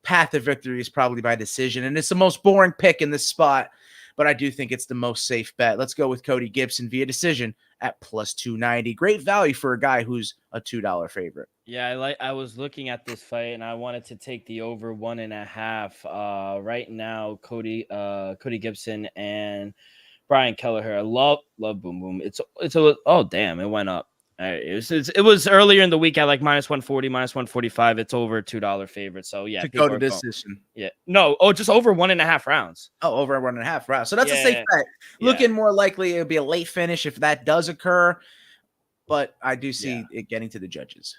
path to victory is probably by decision, and it's the most boring pick in this spot, but I do think it's the most safe bet. Let's go with Cody Gibson via decision at plus 290. Great value for a guy who's a $2 favorite. Yeah, I was looking at this fight and I wanted to take the over 1.5. Right now, Cody Gibson and Brian Kelleher. I love Boom Boom. Oh damn, it went up. It was earlier in the week at like minus 140, minus 145. It's over $2 favorite. So yeah, to go to decision. Yeah, no, just over 1.5 rounds. Oh, over 1.5 rounds. So that's a safe bet. Looking more likely it'll be a late finish if that does occur, but I do see it getting to the judges.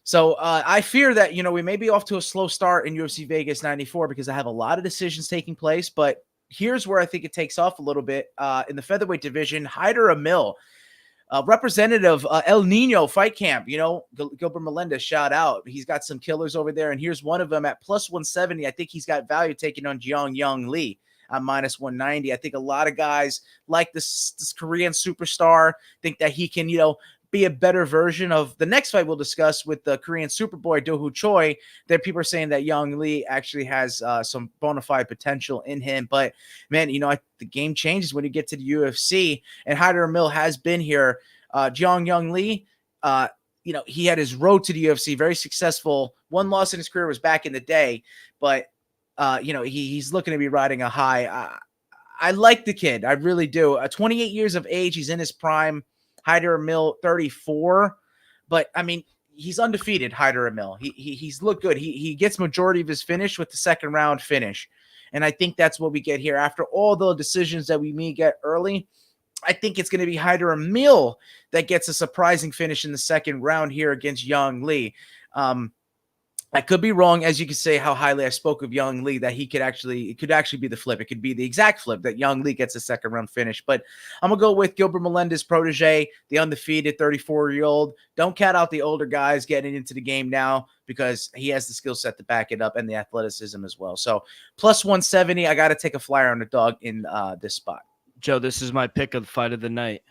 So I fear that we may be off to a slow start in UFC Vegas 94 because I have a lot of decisions taking place, but here's where I think it takes off a little bit. In the featherweight division, Hyder Amil, representative El Nino Fight Camp, Gilbert Melendez, shout out. He's got some killers over there, and here's one of them at plus 170. I think he's got value taking on Jeong Young Lee at minus 190. I think a lot of guys like this Korean superstar think that he can, be a better version of the next fight we'll discuss with the Korean Superboy Do-Hoo Choi. That people are saying that Young Lee actually has some bona fide potential in him. But man, the game changes when you get to the UFC, and Hyder Amil has been here. Jeong Young Lee, he had his road to the UFC, very successful. One loss in his career was back in the day, but he's looking to be riding a high. I like the kid, I really do. 28 years of age, he's in his prime. Hyder Amil, 34, but I mean, he's undefeated. Hyder Amil, he's looked good. He gets majority of his finish with the second round finish, and I think that's what we get here. After all the decisions that we may get early, I think it's going to be Hyder Amil that gets a surprising finish in the second round here against Young Lee. I could be wrong, as you could say how highly I spoke of Young Lee, that it could actually be the flip. It could be the exact flip that Young Lee gets a second round finish. But I'm going to go with Gilbert Melendez protege, the undefeated 34-year-old. Don't count out the older guys getting into the game now because he has the skill set to back it up and the athleticism as well. So plus 170, I got to take a flyer on the dog in this spot. Joe, this is my pick of the fight of the night.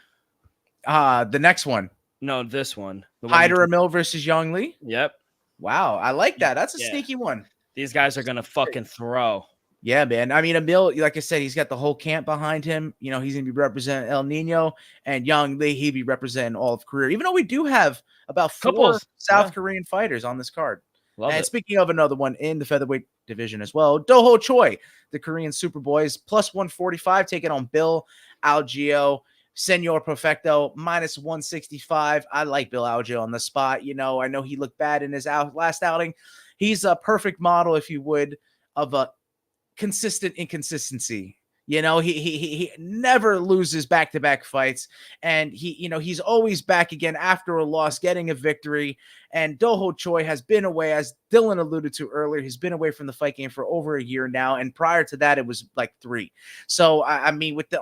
The next one. No, this one. Hyder Amil versus Young Lee? Yep. Wow, I like that. That's a sneaky one. These guys are going to fucking throw. Yeah, man. I mean, Emil, like I said, he's got the whole camp behind him. You know, he's going to be representing El Nino, and Yang Lee, he'll be representing all of Korea, even though we do have about 4 Couples. South Korean fighters on this card. Love and it. speaking of another one in the featherweight division as well, Do-Ho Choi, the Korean Superboys, plus 145, taking on Bill Algeo. Senor Perfecto, minus 165. I like Bill Algeo on the spot. You know, I know he looked bad in his last outing. He's a perfect model, if you would, of a consistent inconsistency. You know, he never loses back-to-back fights, and he's always back again after a loss, getting a victory. And Do-Ho Choi has been away, as Dylan alluded to earlier. He's been away from the fight game for over a year now, and prior to that, it was like 3. So I mean, with the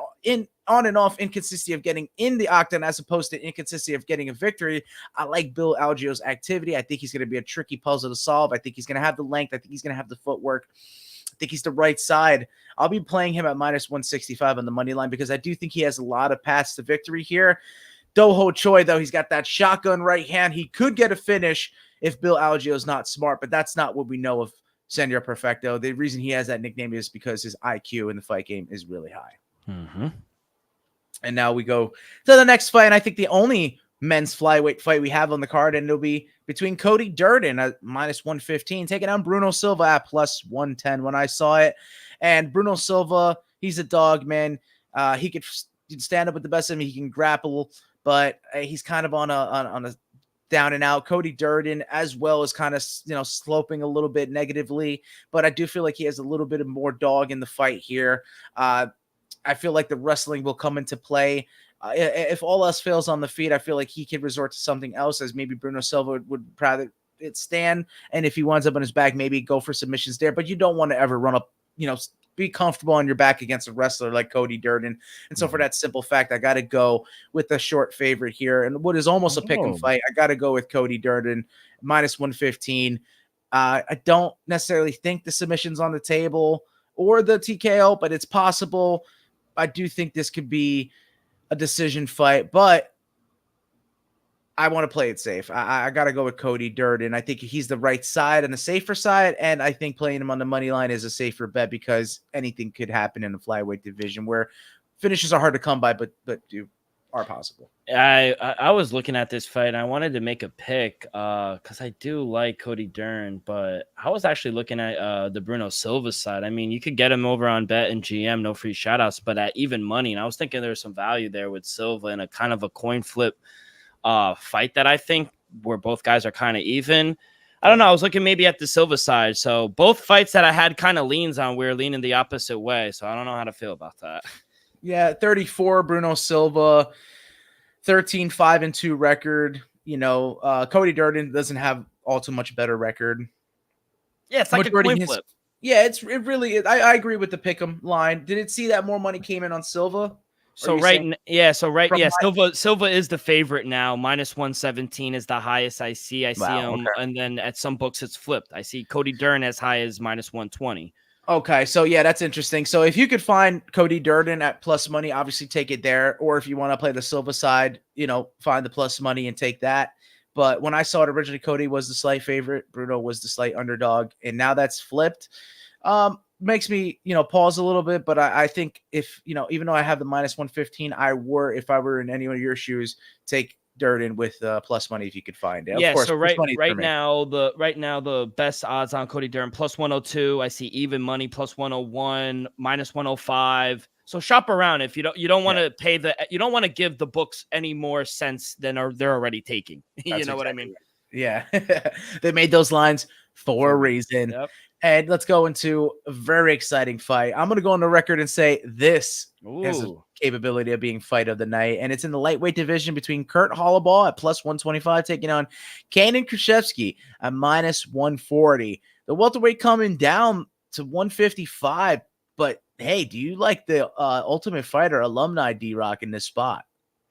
on and off inconsistency of getting in the octagon as opposed to inconsistency of getting a victory, I like Bill Algeo's activity. I think he's going to be a tricky puzzle to solve. I think he's going to have the length. I think he's going to have the footwork. I think he's the right side. I'll be playing him at minus 165 on the money line because I do think he has a lot of paths to victory here. Do-Ho Choi, though, he's got that shotgun right hand. He could get a finish if Bill Algeo is not smart, but that's not what we know of Senor Perfecto. The reason he has that nickname is because his IQ in the fight game is really high. Mm-hmm. And now we go to the next fight, and I think the only men's flyweight fight we have on the card, and it'll be between Cody Durden at minus 115, taking on Bruno Silva at plus 110 when I saw it. And Bruno Silva, he's a dog, man. He could stand up with the best of him. He can grapple, but he's kind of on a down and out. Cody Durden as well is kind of, sloping a little bit negatively, but I do feel like he has a little bit of more dog in the fight here. I feel like the wrestling will come into play. If all else fails on the feet, I feel like he could resort to something else, as maybe Bruno Silva would rather it stand. And if he winds up on his back, maybe go for submissions there. But you don't want to ever run up, be comfortable on your back against a wrestler like Cody Durden. And so for that simple fact, I got to go with the short favorite here. And what is almost a pick 'em fight, I got to go with Cody Durden, minus 115. I don't necessarily think the submission's on the table or the TKO, but it's possible. I do think this could be a decision fight, but I want to play it safe. I got to go with Cody Durden. I think he's the right side and the safer side, and I think playing him on the money line is a safer bet because anything could happen in the flyweight division where finishes are hard to come by, but are possible. I was looking at this fight and I wanted to make a pick because I do like Cody Durden, but I was actually looking at the Bruno Silva side. I mean, you could get him over on Bet and GM, no free shoutouts, but at even money. And I was thinking there's some value there with Silva in a kind of a coin flip fight that I think where both guys are kind of even. I don't know. I was looking maybe at the Silva side. So both fights that I had kind of leans on, we're leaning the opposite way. So I don't know how to feel about that. Yeah, 34, Bruno Silva, 13-5-2 record. Cody Durden doesn't have all too much better record. Yeah, it's like a coin flip. Yeah, it really is. I agree with the pick'em line. Did it see that more money came in on Silva? Silva is the favorite now. Minus 117 is the highest I see. I see him, okay. And then at some books it's flipped. I see Cody Durden as high as minus 120. Okay, so yeah, that's interesting. So if you could find Cody Durden at plus money, obviously take it there. Or if you want to play the Silva side, find the plus money and take that. But when I saw it originally, Cody was the slight favorite. Bruno was the slight underdog. And now that's flipped. Makes me, pause a little bit. But I think if, even though I have the minus 115, if I were in any of your shoes, take Durden with plus money if you could find it. Yeah, of course, so right now the best odds on Cody Durden plus 102. I see even money plus 101, minus 105. So shop around if you don't want to pay you don't want to give the books any more sense than they're already taking. You know what I mean? Yeah, they made those lines for a reason. Yep. And let's go into a very exciting fight. I'm going to go on the record and say this has a capability of being fight of the night. And it's in the lightweight division between Kurt Holloway at plus 125 taking on Kenan Krzyzewski at minus 140. The welterweight coming down to 155. But hey, do you like the Ultimate Fighter alumni D-Rock in this spot?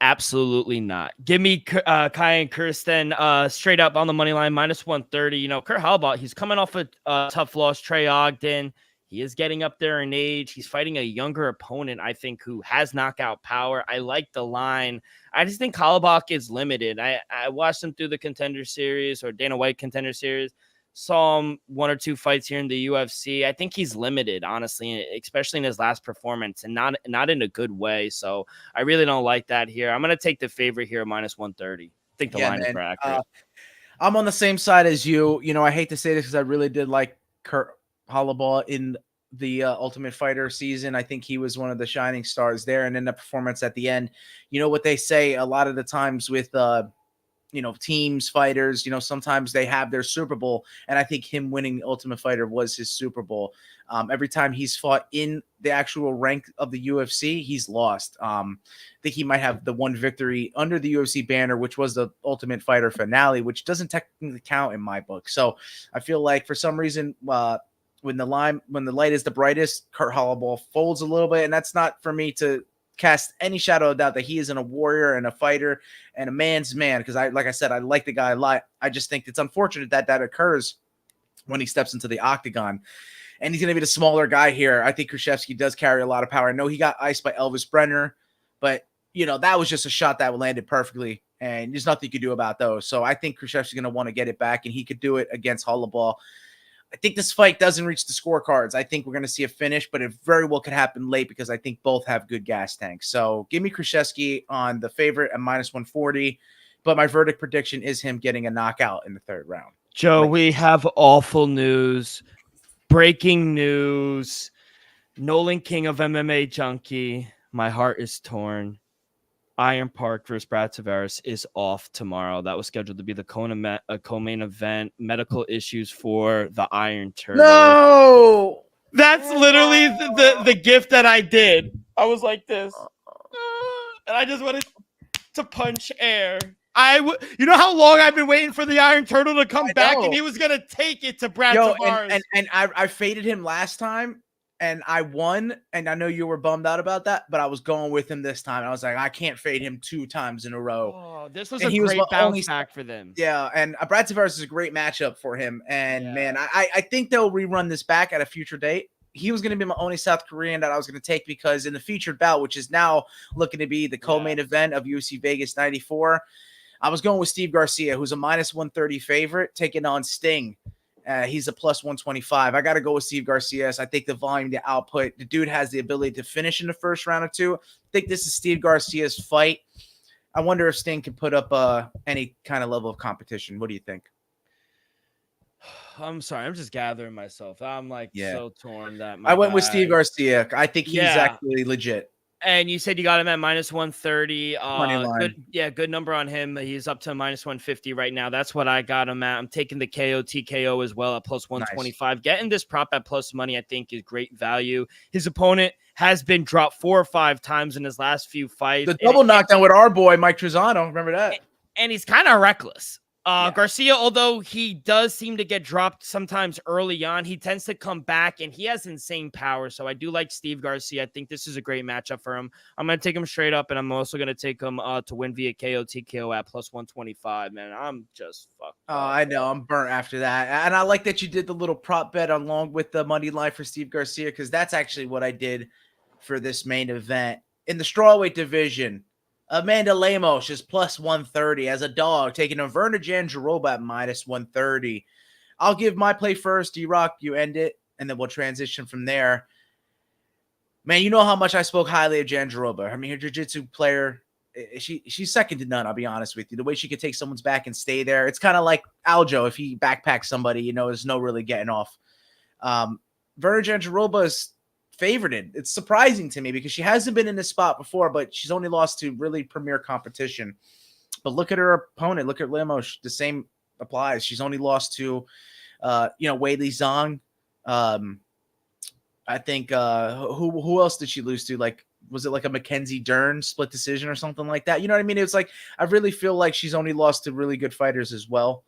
Absolutely not. Give me Kai and Kirsten straight up on the money line, minus 130. Kurt Holloway, he's coming off a tough loss. Trey Ogden, he is getting up there in age. He's fighting a younger opponent, I think, who has knockout power. I like the line. I just think Holloway is limited. I watched him through the Contender Series or Dana White Contender Series. Saw him 1 or 2 fights here in the UFC. I think he's limited, honestly, especially in his last performance, and not in a good way. So I really don't like that here. I'm gonna take the favorite here, minus 130. I think the line is more accurate. I'm on the same side as you. You know, I hate to say this because I really did like Kurt Holloway in the Ultimate Fighter season. I think he was one of the shining stars there, and in the performance at the end, you know what they say a lot of the times with teams, fighters, sometimes they have their Super Bowl. And I think him winning the Ultimate Fighter was his Super Bowl. Every time he's fought in the actual rank of the UFC, he's lost. I think he might have the one victory under the UFC banner, which was the Ultimate Fighter finale, which doesn't technically count in my book. So I feel like for some reason, when the light is the brightest, Kurt Holloway folds a little bit. And that's not for me to cast any shadow of doubt that he isn't a warrior and a fighter and a man's man. Because like I said, I like the guy a lot. I just think it's unfortunate that occurs when he steps into the octagon. And he's going to be the smaller guy here. I think Krzyzewski does carry a lot of power. I know he got iced by Elvis Brenner, but that was just a shot that landed perfectly, and there's nothing you could do about those. So I think Krzyzewski's going to want to get it back, and he could do it against Holloway. I think this fight doesn't reach the scorecards. I think we're going to see a finish, but it very well could happen late because I think both have good gas tanks. So give me Krzyzewski on the favorite at minus 140, but my verdict prediction is him getting a knockout in the third round. Joe, we have awful news. Breaking news. Nolan King of MMA Junkie. My heart is torn. Iron Park versus Brad Tavares is off tomorrow. That was scheduled to be the co-main event. Medical issues for the Iron Turtle. No! That's literally the gift that I did. I was like this. And I just wanted to punch air. You know how long I've been waiting for the Iron Turtle to come back, and he was going to take it to Brad Tavares. And I faded him last time, and I won, and I know you were bummed out about that, but I was going with him this time. I was like, I can't fade him 2 times in a row. Oh, this was a great bounce back for them. Yeah, and Brad Tavares is a great matchup for him. And, man, I think they'll rerun this back at a future date. He was going to be my only South Korean that I was going to take because in the featured bout, which is now looking to be the co-main event of UFC Vegas 94, I was going with Steve Garcia, who's a minus 130 favorite, taking on Sting. He's a plus 125. I got to go with Steve Garcia. I think the volume, the output, the dude has the ability to finish in the first round or two. I think this is Steve Garcia's fight. I wonder if Sting can put up any kind of level of competition. What do you think? I'm sorry. I'm just gathering myself. I'm so torn that I went with Steve Garcia. I think he's actually legit. And you said you got him at minus 130. Good number on him. He's up to minus 150 right now. That's what I got him at. I'm taking the KO TKO as well at plus 125. Nice. Getting this prop at plus money, I think, is great value. His opponent has been dropped 4 or 5 times in his last few fights. The double knockdown with our boy Mike Trizano. Remember that? And he's kind of reckless. Garcia, although he does seem to get dropped sometimes early on, he tends to come back, and he has insane power. So I do like Steve Garcia. I think this is a great matchup for him. I'm going to take him straight up, and I'm also going to take him to win via KO TKO at plus 125, man. I'm just fucked. Oh, I know. I'm burnt after that. And I like that you did the little prop bet along with the money line for Steve Garcia, because that's actually what I did for this main event. In the strawweight division, Amanda Lemos is plus 130 as a dog, taking a Verna Jandiroba at minus 130. I'll give my play first. D-Rock, you end it, and then we'll transition from there. Man, you know how much I spoke highly of Jandiroba. I mean, her jiu-jitsu player, she's second to none, I'll be honest with you. The way she could take someone's back and stay there. It's kind of like Aljo. If he backpacks somebody, there's no really getting off. Verna Jandiroba is favorited. It's surprising to me because she hasn't been in this spot before, but she's only lost to really premier competition. But look at her opponent. Look at Lemos. The same applies. She's only lost to, Weili Zhang. I think who else did she lose to? Like, was it like a Mackenzie Dern split decision or something like that? You know what I mean? It's like I really feel like she's only lost to really good fighters as well.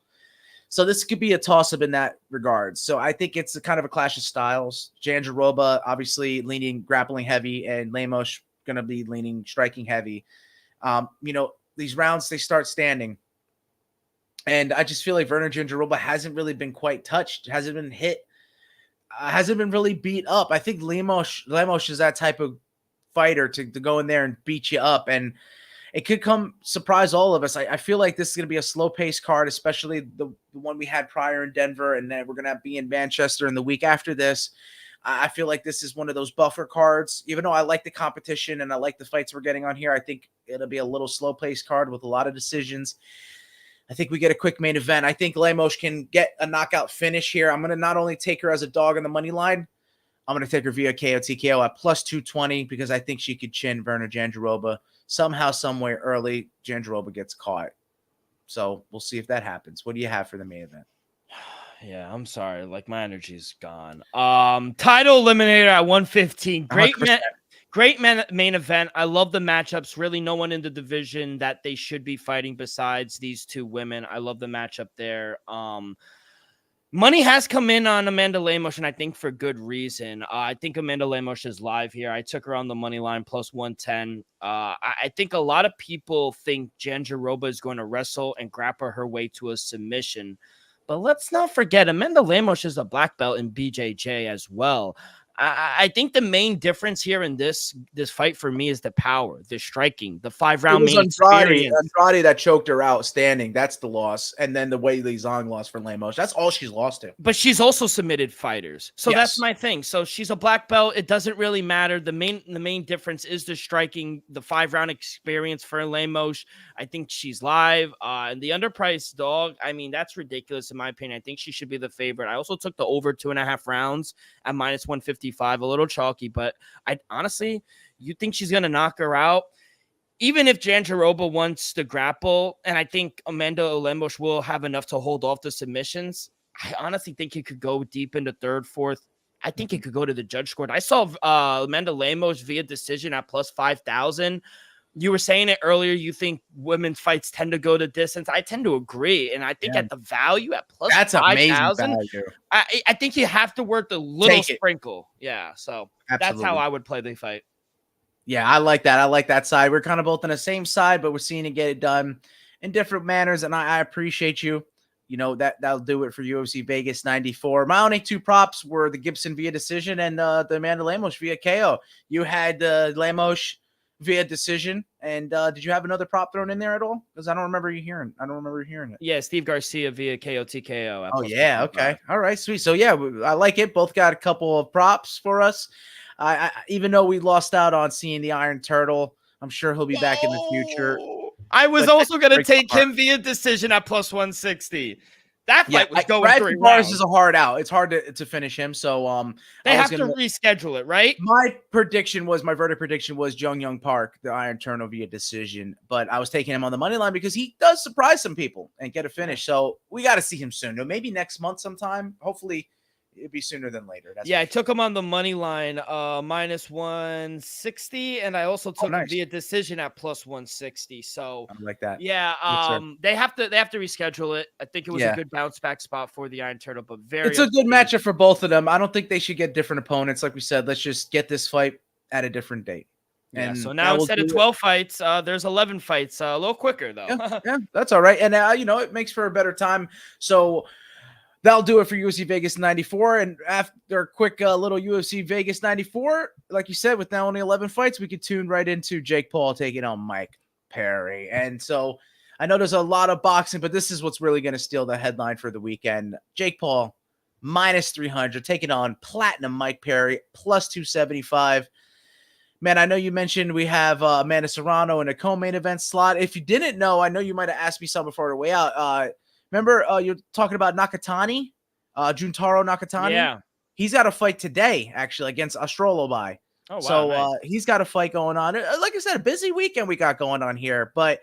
So this could be a toss-up in that regard. So I think it's a kind of a clash of styles. Jandiroba obviously leaning grappling heavy, and Lemos going to be leaning striking heavy. These rounds, they start standing. And I just feel like Verna Jandiroba hasn't really been quite touched, hasn't been hit, hasn't been really beat up. I think Lemos is that type of fighter to go in there and beat you up. And it could come surprise all of us. I feel like this is going to be a slow paced card, especially the one we had prior in Denver, and then we're going to be in Manchester in the week after this. I feel like this is one of those buffer cards. Even though I like the competition and I like the fights we're getting on here, I think it'll be a little slow paced card with a lot of decisions. I think we get a quick main event. I think Lemos can get a knockout finish here. I'm going to not only take her as a dog on the money line, I'm going to take her via KO TKO at plus 220 because I think she could chin Virna Jandiroba somehow, somewhere early. Jandiroba gets caught. So we'll see if that happens. What do you have for the main event? Yeah, I'm sorry. Like, my energy's gone. Title eliminator at 115. Great main event. I love the matchups. Really no one in the division that they should be fighting besides these two women. I love the matchup there. Money has come in on Amanda Lemos, and I think for good reason. I think Amanda Lemos is live here. I took her on the money line plus 110. I think a lot of people think Jandiroba is going to wrestle and grapple her way to a submission. But let's not forget, Amanda Lemos is a black belt in BJJ as well. I think the main difference here in this fight for me is the power, the striking, the 5-round main experience. Andrade that choked her out standing. That's the loss. And then the Weili Zhang loss for Lemos. That's all she's lost to. But she's also submitted fighters. So that's my thing. So she's a black belt. It doesn't really matter. The main difference is the striking, the 5-round experience for Lemos. I think she's live. And the underpriced dog, I mean, that's ridiculous in my opinion. I think she should be the favorite. I also took the over 2.5 rounds at minus 150. A little chalky, but I honestly, you think she's gonna knock her out? Even if Jandiroba wants to grapple, and I think Amanda Lemos will have enough to hold off the submissions, I honestly think it could go deep into third, fourth. I think it could go to the judge scored. I saw Amanda Lemos via decision at plus 5,000. You were saying it earlier. You think women's fights tend to go the distance. I tend to agree. And I think at the value at plus that's 5,000, I think you have to work the little sprinkle. Yeah. So that's how I would play the fight. Yeah, I like that. I like that side. We're kind of both on the same side, but we're seeing it get it done in different manners. And I appreciate you. You know, that'll do it for UFC Vegas 94. My only two props were the Gibson via decision and the Amanda Lemos via KO. You had Lemos via decision. And did you have another prop thrown in there at all? Because I don't remember hearing it. Yeah, Steve Garcia via KO TKO. Oh, yeah. Okay. All right, sweet. So, yeah, I like it. Both got a couple of props for us. I even though we lost out on seeing the Iron Turtle, I'm sure he'll be back in the future. I was also going to take him via decision at plus 160. That fight was going 3 rounds. Is a hard out. It's hard to finish him. So they have to reschedule it, right? My verdict prediction was Jung Young Park, the Iron Turtle via decision. But I was taking him on the money line because he does surprise some people and get a finish. So we got to see him soon. Maybe next month sometime. Hopefully it'd be sooner than later. I took him on the money line, minus 160, and I also took him via decision at plus 160. So I like that. Yeah, they have to reschedule it. I think it was a good bounce back spot for the Iron Turtle, but it's a good matchup for both of them. I don't think they should get different opponents. Like we said, let's just get this fight at a different date. And so now instead of 12 fights, there's 11 fights. A little quicker though. Yeah, that's all right. And it makes for a better time. So that'll do it for UFC Vegas 94. And after a quick little UFC Vegas 94, like you said, with now only 11 fights, we could tune right into Jake Paul taking on Mike Perry. And so I know there's a lot of boxing, but this is what's really going to steal the headline for the weekend. Jake Paul, minus 300, taking on Platinum Mike Perry, plus 275. Man, I know you mentioned we have Amanda Serrano in a co-main event slot. If you didn't know, I know you might have asked me something before the way out. Remember, you're talking about Nakatani, Juntaro Nakatani? Yeah. He's got a fight today, actually, against Astrolobai. Oh, wow. So nice. He's got a fight going on. Like I said, a busy weekend we got going on here. But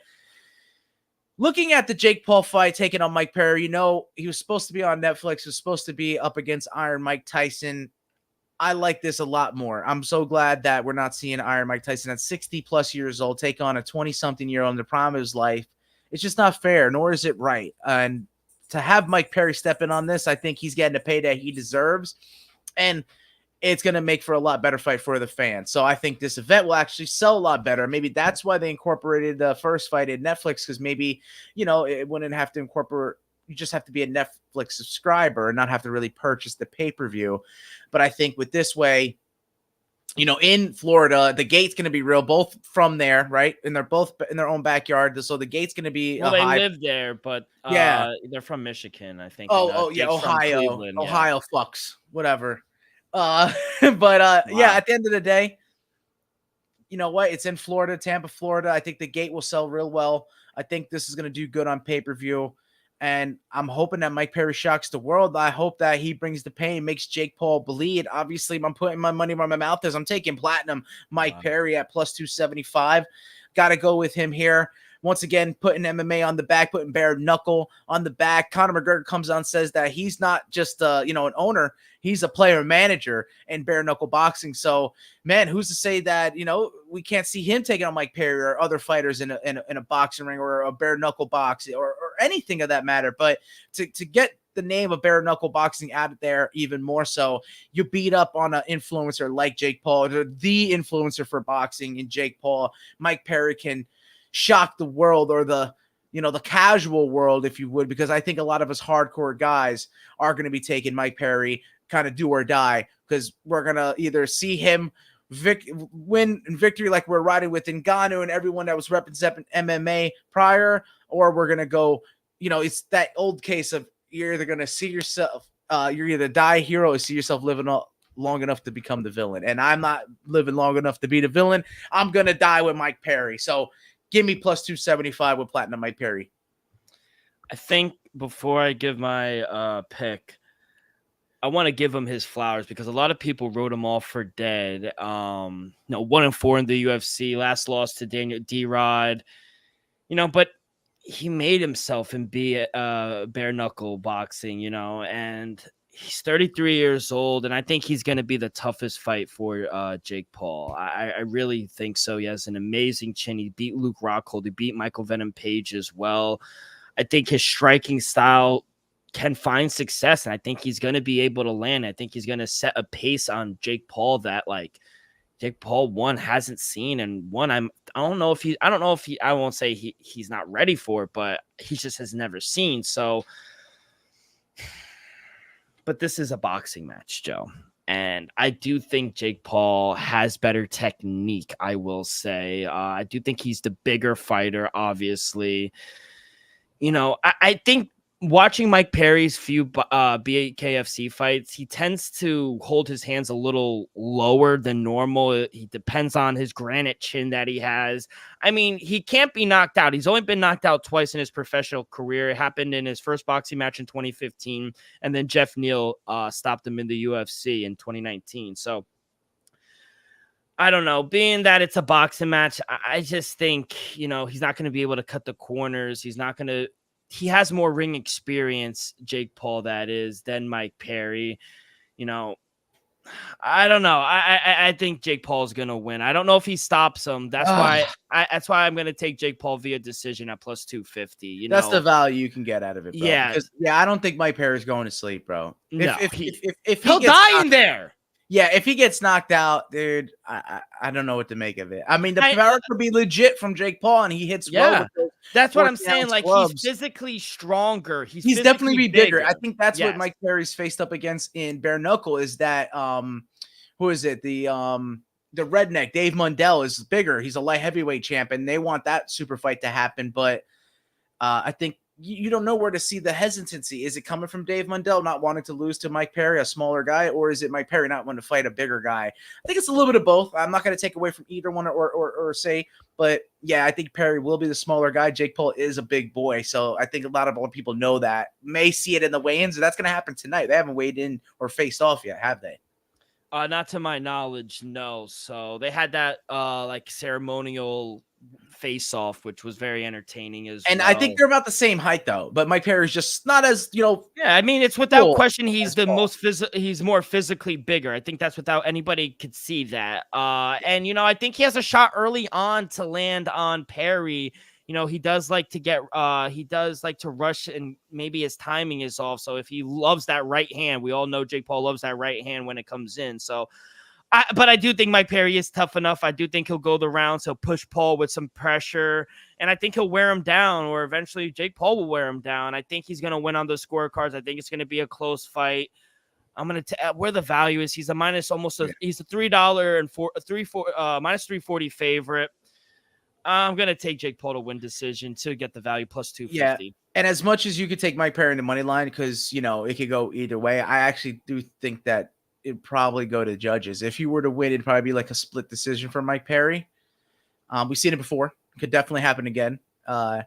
looking at the Jake Paul fight taking on Mike Perry, he was supposed to be on Netflix. He was supposed to be up against Iron Mike Tyson. I like this a lot more. I'm so glad that we're not seeing Iron Mike Tyson at 60-plus years old take on a 20-something-year-old in the prime of his life. It's just not fair, nor is it right. And to have Mike Perry step in on this, I think he's getting a payday he deserves. And it's going to make for a lot better fight for the fans. So I think this event will actually sell a lot better. Maybe that's why they incorporated the first fight in Netflix, because maybe, it wouldn't have to incorporate. You just have to be a Netflix subscriber and not have to really purchase the pay-per-view. But I think with this way, in Florida, the gate's going to be real, both from there, right? And they're both in their own backyard. So the gate's going to be Well, they live there, but yeah. They're from Michigan, I think. Oh, yeah, Jake's from Ohio. Cleveland. Ohio fucks. Whatever. But yeah, at the end of the day, you know what? It's in Florida, Tampa, Florida. I think the gate will sell real well. I think this is going to do good on pay-per-view. And I'm hoping that Mike Perry shocks the world. I hope that he brings the pain, makes Jake Paul bleed. Obviously, I'm putting my money where my mouth is. I'm taking platinum Mike Perry at plus 275. Got to go with him here. Once again, putting MMA on the back, putting bare knuckle on the back. Conor McGregor comes on, says that he's not just an owner, he's a player manager in bare knuckle boxing. So, man, who's to say that we can't see him taking on Mike Perry or other fighters in a boxing ring or a bare knuckle box or anything of that matter. But to get the name of bare knuckle boxing out there even more so, you beat up on an influencer like Jake Paul, the influencer for boxing in Jake Paul. Mike Perry can shock the world, or the casual world, if you would, because I think a lot of us hardcore guys are going to be taking Mike Perry kind of do or die, because we're going to either see him win in victory like we're riding with Ngannou and everyone that was representing MMA prior, or we're going to go, it's that old case of you're either going to see yourself, you're either die a hero or see yourself living long enough to become the villain. And I'm not living long enough to be the villain. I'm going to die with Mike Perry. So give me plus 275 with platinum Mike Perry. I think before I give my pick, I want to give him his flowers, because a lot of people wrote him off for dead. 1-4 in the UFC, last loss to Daniel D-Rod, but he made himself and be bare knuckle boxing, and he's 33 years old, and I think he's going to be the toughest fight for Jake Paul. I really think so. He has an amazing chin. He beat Luke Rockhold. He beat Michael Venom Page as well. I think his striking style can find success, and I think he's going to be able to land. I think he's going to set a pace on Jake Paul that Jake Paul hasn't seen, and I won't say he's not ready for it, but he just has never seen. So, but this is a boxing match, Joe. And I do think Jake Paul has better technique, I will say. I do think he's the bigger fighter, obviously. I think watching Mike Perry's few BKFC fights, he tends to hold his hands a little lower than normal. He depends on his granite chin that he has. I mean, he can't be knocked out. He's only been knocked out twice in his professional career. It happened in his first boxing match in 2015, and then Jeff Neal stopped him in the UFC in 2019. So, I don't know. Being that it's a boxing match, I just think, he's not going to be able to cut the corners. He has more ring experience, Jake Paul, that is, than Mike Perry. I don't know. I think Jake Paul's going to win. I don't know if he stops him. That's why I'm going to take Jake Paul via decision at plus 250. That's the value you can get out of it, bro. Yeah. Because, I don't think Mike Perry's going to sleep, bro. No, if he'll die in there. Yeah, if he gets knocked out, dude, I don't know what to make of it. I mean, the power could be legit from Jake Paul, and he hits well with those. That's what I'm saying. Like, he's physically stronger. He's definitely be bigger. I think that's yes. what Mike Perry's faced up against in bare knuckle is that who is it? The redneck Dave Mundell is bigger. He's a light heavyweight champ, and they want that super fight to happen. But I think you don't know where to see the hesitancy. Is it coming from Dave Mundell not wanting to lose to Mike Perry, a smaller guy, or is it Mike Perry not wanting to fight a bigger guy? I think it's a little bit of both. I'm not going to take away from either one or say, but yeah, I think Perry will be the smaller guy. Jake Paul is a big boy, so I think a lot of people know that. May see it in the weigh-ins, and that's going to happen tonight. They haven't weighed in or faced off yet, have they? Not to my knowledge, no. So they had that ceremonial face-off, which was very entertaining as well. And I think they're about the same height, though. But Mike Perry's just not as, Yeah, I mean, it's without question he's the most he's more physically bigger. I think that's without anybody could see that. And I think he has a shot early on to land on Perry. He does like to rush, and maybe his timing is off. So if he loves that right hand, we all know Jake Paul loves that right hand when it comes in. So, but I do think Mike Perry is tough enough. I do think he'll go the rounds. He'll push Paul with some pressure, and I think he'll wear him down, or eventually Jake Paul will wear him down. I think he's going to win on the scorecards. I think it's going to be a close fight. I'm gonna where the value is. He's a he's a $3 and minus 340 favorite. I'm gonna take Jake Paul to win decision to get the value plus 250. Yeah. And as much as you could take Mike Perry in the money line, because it could go either way, I actually do think that it'd probably go to judges. If you were to win, it'd probably be like a split decision for Mike Perry. We've seen it before. Could definitely happen again. And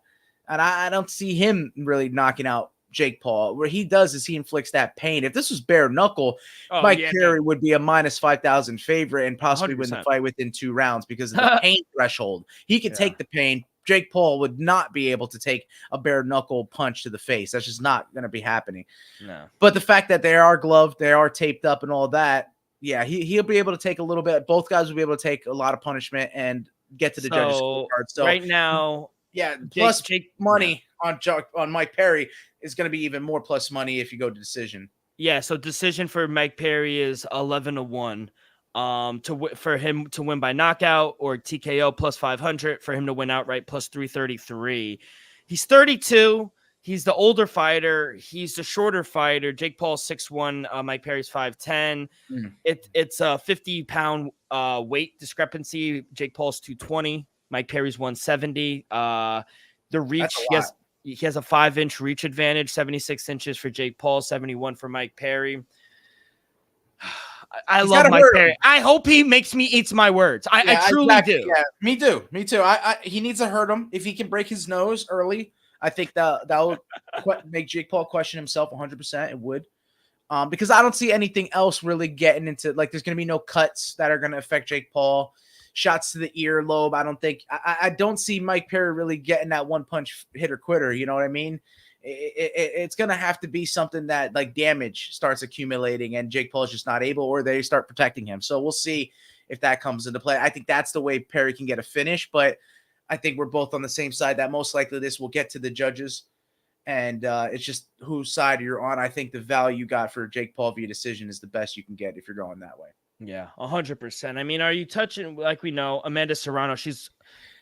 I don't see him really knocking out Jake Paul. What he does is he inflicts that pain. If this was bare knuckle, Mike Perry would be a minus 5,000 favorite and possibly 100%. Win the fight within 2 rounds because of the pain threshold. He could take the pain. Jake Paul would not be able to take a bare knuckle punch to the face. That's just not going to be happening. No. But the fact that they are gloved, they are taped up and all that, yeah, he'll be able to take a little bit. Both guys will be able to take a lot of punishment and get to the judges' scorecard. So right now, yeah, plus Jake money on Mike Perry is going to be even more plus money if you go to decision. Yeah, so decision for Mike Perry is 11-1. For him to win by knockout or TKO plus 500, for him to win outright plus 333. He's 32. He's the older fighter. He's the shorter fighter. Jake Paul's 6'1". Mike Perry's 5'10". It's a 50-pound weight discrepancy. Jake Paul's 220. Mike Perry's 170. The reach, he has a 5-inch reach advantage, 76 inches for Jake Paul, 71 for Mike Perry. I love Mike Perry. I hope he makes me eat my words. I truly do. Yeah, me too. He needs to hurt him. If he can break his nose early, I think that will make Jake Paul question himself 100%. It would. Because I don't see anything else really getting into, like, there's going to be no cuts that are going to affect Jake Paul. Shots to the earlobe. I don't think I don't see Mike Perry really getting that one punch hitter quitter. You know what I mean? It's going to have to be something that like damage starts accumulating and Jake Paul is just not able, or they start protecting him. So we'll see if that comes into play. I think that's the way Perry can get a finish, but I think we're both on the same side that most likely this will get to the judges. And it's just whose side you're on. I think the value you got for Jake Paul via decision is the best you can get if you're going that way. Yeah, 100%. I mean, are you touching, like we know, Amanda Serrano? She's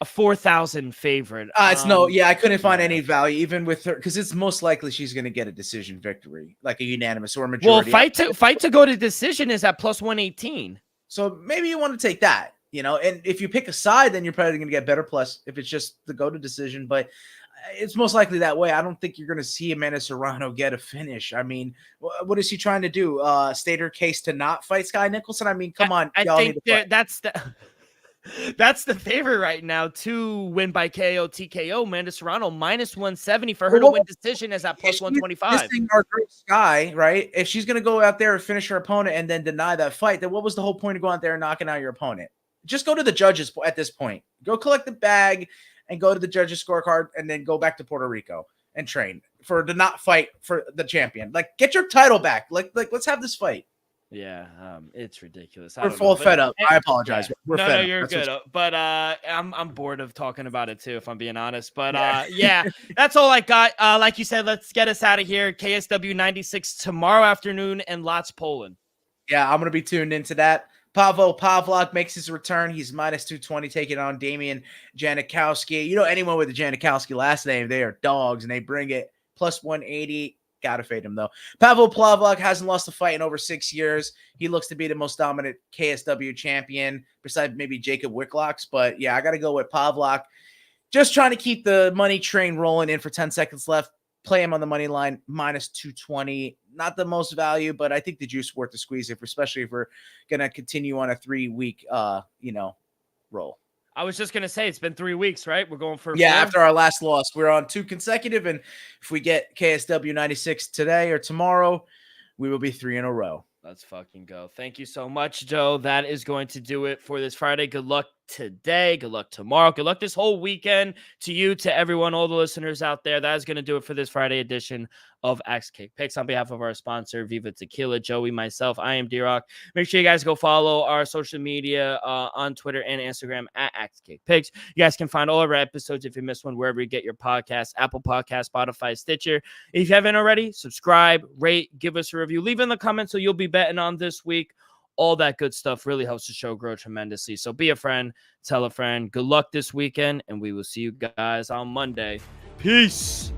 a 4,000 favorite. I couldn't find any value even with her because it's most likely she's going to get a decision victory, like a unanimous or a majority. Well, fight to go to decision is at plus 118. So maybe you want to take that, and if you pick a side, then you're probably going to get better plus if it's just the go to decision. But it's most likely that way. I don't think you're going to see Amanda Serrano get a finish. I mean, what is she trying to do? State her case to not fight Sky Nicholson? I mean, come on. I think that's the favorite right now to win by KO, TKO. Amanda Serrano minus 170 for her to win decision is at plus 125. Our great Sky, right? If she's going to go out there and finish her opponent and then deny that fight, then what was the whole point of going out there and knocking out your opponent? Just go to the judges at this point. Go collect the bag and go to the judges' scorecard, and then go back to Puerto Rico and train to not fight for the champion. Like, get your title back. Like let's have this fight. Yeah, it's ridiculous. We're full fed up. I apologize. Yeah. We're fed up. No, you're good. But I'm bored of talking about it too, if I'm being honest. But that's all I got. Like you said, let's get us out of here. KSW 96 tomorrow afternoon in Lodz, Poland. Yeah, I'm gonna be tuned into that. Pavel Pavlak makes his return. He's minus 220 taking on Damian Janikowski. Anyone with the Janikowski last name, they are dogs, and they bring it. Plus 180. Gotta fade him, though. Pavel Pavlak hasn't lost a fight in over 6 years. He looks to be the most dominant KSW champion, besides maybe Jacob Wicklocks. But, yeah, I got to go with Pavlak. Just trying to keep the money train rolling in for 10 seconds left. Play him on the money line, minus 220. Not the most value, but I think the juice worth the squeeze, especially if we're going to continue on a 3-week, roll. I was just going to say, it's been 3 weeks, right? We're going for 4? After our last loss. We're on 2 consecutive, and if we get KSW 96 today or tomorrow, we will be 3 in a row. Let's fucking go. Thank you so much, Joe. That is going to do it for this Friday. Good luck today. Good luck tomorrow. Good luck this whole weekend to you, to everyone, all the listeners out there. That is going to do it for this Friday edition of Axe Kick Picks. On behalf of our sponsor, Viva Tequila, Joey, myself, I am D-Rock. Make sure you guys go follow our social media on Twitter and Instagram at Axe Kick Picks. You guys can find all of our episodes if you missed one, wherever you get your podcasts, Apple Podcasts, Spotify, Stitcher. If you haven't already, subscribe, rate, give us a review, leave in the comments so you'll be betting on this week. All that good stuff really helps the show grow tremendously. So be a friend, tell a friend. Good luck this weekend, and we will see you guys on Monday. Peace.